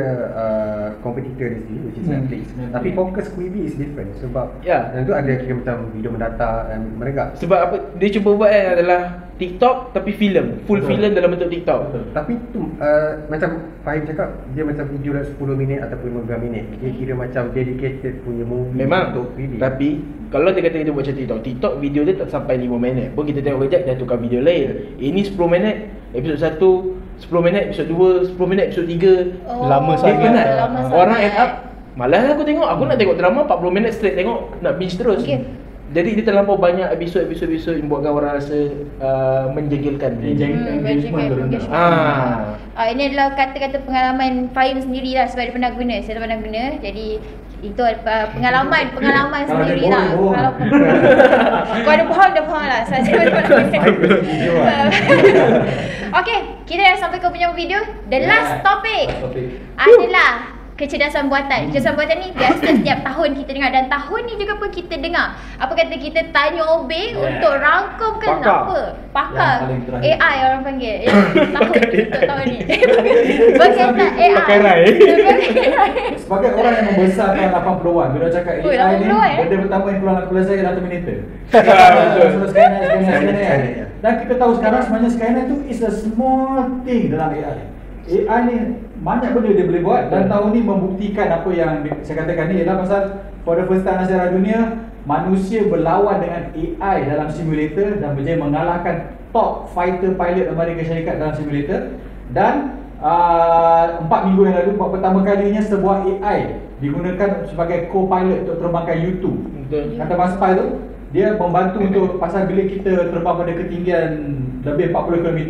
kompetitor di sini, which is Netflix. Tapi fokus Quibi is different sebab yang tu ada kira macam video mendata dan mereka. Sebab apa dia cuba buat adalah TikTok tapi filem, full filem dalam bentuk TikTok. Tapi tu macam Fahim cakap, dia macam video dah 10 minit ataupun 15 minit. Dia kira macam dedicated punya movie memang untuk Quibi. Tapi kalau dia kata kita buat macam TikTok video dia tak sampai 5 minit pun kita tengok kejap dah tukar video lain. Ini 10 minit episod 1, 10 minit episod 2, 10 minit episod 3. Lama sangat. Penat. Orang add up. Malah aku tengok, aku nak tengok drama 40 minit straight tengok, nak binge terus. Jadi dia terlampau banyak episod yang buatkan orang rasa menjengkelkan. Engagement. Ini adalah kata-kata pengalaman Fahim sendirilah sebab dia pernah guna. Saya tak pernah guna. Jadi itu pengalaman sendiri lah. Kalau kau ada bohong lah. Saya tak pernah guna. Okay, kita dah sampai ke punya video. The last topic adalah kecerdasan buatan. Kecerdasan buatan ni biasa setiap tahun kita dengar, dan tahun ni juga pun kita dengar apa kata kita tanya Obeng untuk rangkumkan apa pakar AI orang panggil tahun ni berkaitan AI. Sebagai orang yang membesarkan 80-an, bila cakap AI ni, benda pertama yang keluar dalam kepala saya adalah Terminator. Dan kita tahu sekarang sebenarnya Skynet tu is a small thing dalam AI. AI ni banyak benda dia boleh buat, dan tahun ni membuktikan apa yang saya katakan ni ialah pasal for the first time dalam sejarah dunia, manusia berlawan dengan AI dalam simulator dan berjaya mengalahkan top fighter pilot Amerika Syarikat dalam simulator. Dan 4 minggu yang lalu buat pertama kalinya sebuah AI digunakan sebagai co-pilot untuk terbangkan U2. Kata Bang Spy tu, dia membantu untuk pasal bila kita terbang pada ketinggian lebih 40 km,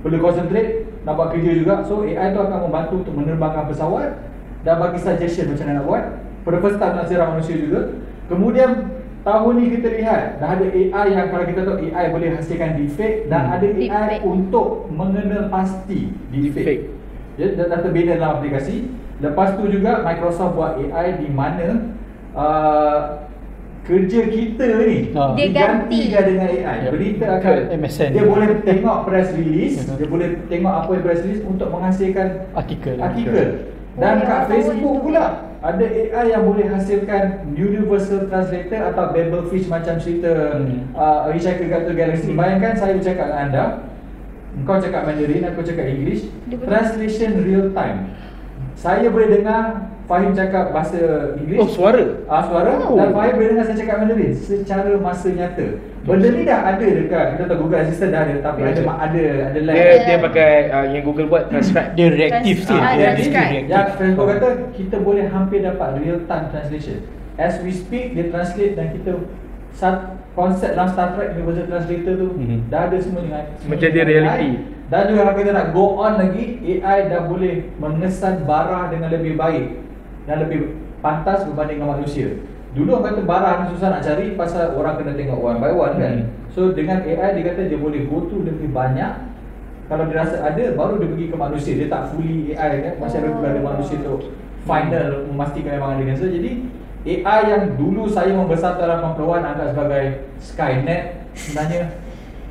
perlu concentrate nak buat kerja juga. So AI tu akan membantu untuk menerbangkan pesawat dan bagi suggestion macam mana nak buat. For the first time dalam sejarah manusia juga. Kemudian tahun ni kita lihat dah ada AI yang kalau kita tahu AI boleh hasilkan deepfake, dan ada AI untuk mengenal pasti deepfake. Dia dah terbina dalam aplikasi. Lepas tu juga Microsoft buat AI di mana kerja kita ni digantikan dengan AI. Berita akan MSN. Dia boleh tengok press release, dia boleh tengok apa yang press release untuk menghasilkan artikel. Dan kat Facebook pula ada AI yang boleh hasilkan Universal Translator atau Babelfish macam cerita Hitchhiker's Guide to the Galaxy. Bayangkan saya bercakap dengan anda, engkau cakap Mandarin, aku cakap English, translation real time. Saya boleh dengar Fahim cakap bahasa Inggeris. Oh, suara? Suara. Dan Fahim boleh dengar saya cakap Mandarin secara masa nyata. Benda ni dah ada dekat, kita tahu Google Assistant dah ada, tapi ada lag. Dia pakai yang Google buat, transcribe. Dia reactive sikit. Yang Facebook kata kita boleh hampir dapat real time translation. As we speak, dia translate, dan kita konsep dalam Star Trek Universal Translator tu dah ada semua dengan menjadi reality. Dan juga kalau kita nak go on lagi, AI dah boleh mengesan barang dengan lebih baik dan lebih pantas berbanding dengan manusia. Dulu orang kata barang susah nak cari pasal orang kena tengok one by one kan. So dengan AI dia kata dia boleh go to lebih banyak. Kalau dia rasa ada, baru dia pergi ke manusia. Dia tak fully AI kan, masih ada pula manusia tu final memastikan memang ada cancer. Jadi AI yang dulu saya membesar dalam 80-an anggap sebagai Skynet, sebenarnya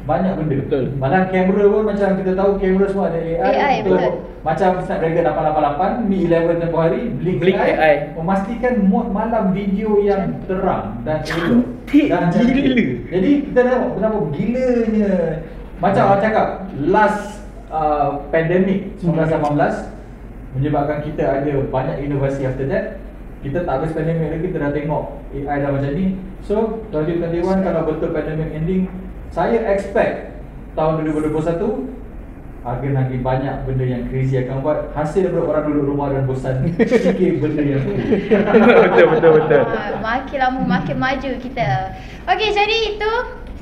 banyak benda. Betul. Malah kamera pun macam kita tahu kamera semua ada AI. Betul. Macam Snapdragon 888, Mi 11 tempoh hari, Blink AI memastikan mode malam video yang terang dan cantik dan gila. Jadi kita tengok betapa gilanya. Macam orang cakap last pandemic 1918 menyebabkan kita ada banyak inovasi after that. Kita tak habis pandemic lagi, kita dah tengok AI dah macam ni. So 2021 kalau betul pandemic ending, saya expect tahun 2021 akan lagi banyak benda yang crazy akan buat. Hasil daripada orang duduk rumah dan bosan fikir benda yang betul. Makin lama makin maju kita. Okey, jadi itu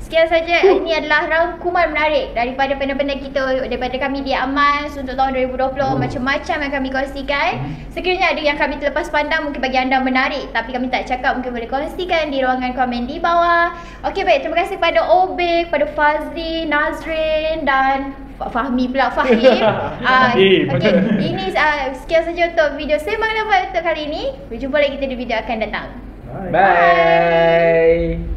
sekian saja. Ini adalah rangkuman menarik daripada benda-benda kita, daripada kami di Amaz untuk tahun 2020. Macam-macam yang kami kongsikan. Sekiranya ada yang kami terlepas pandang mungkin bagi anda menarik, tapi kami tak cakap, mungkin boleh kongsikan di ruangan komen di bawah. Okey, baik. Terima kasih kepada Obeng, kepada Fazli, Nazrin dan Fahmi pula, Fahim. Okey, ini sekian saja untuk video Sembang Lebat untuk kali ini. Berjumpa lagi kita di video akan datang. Bye.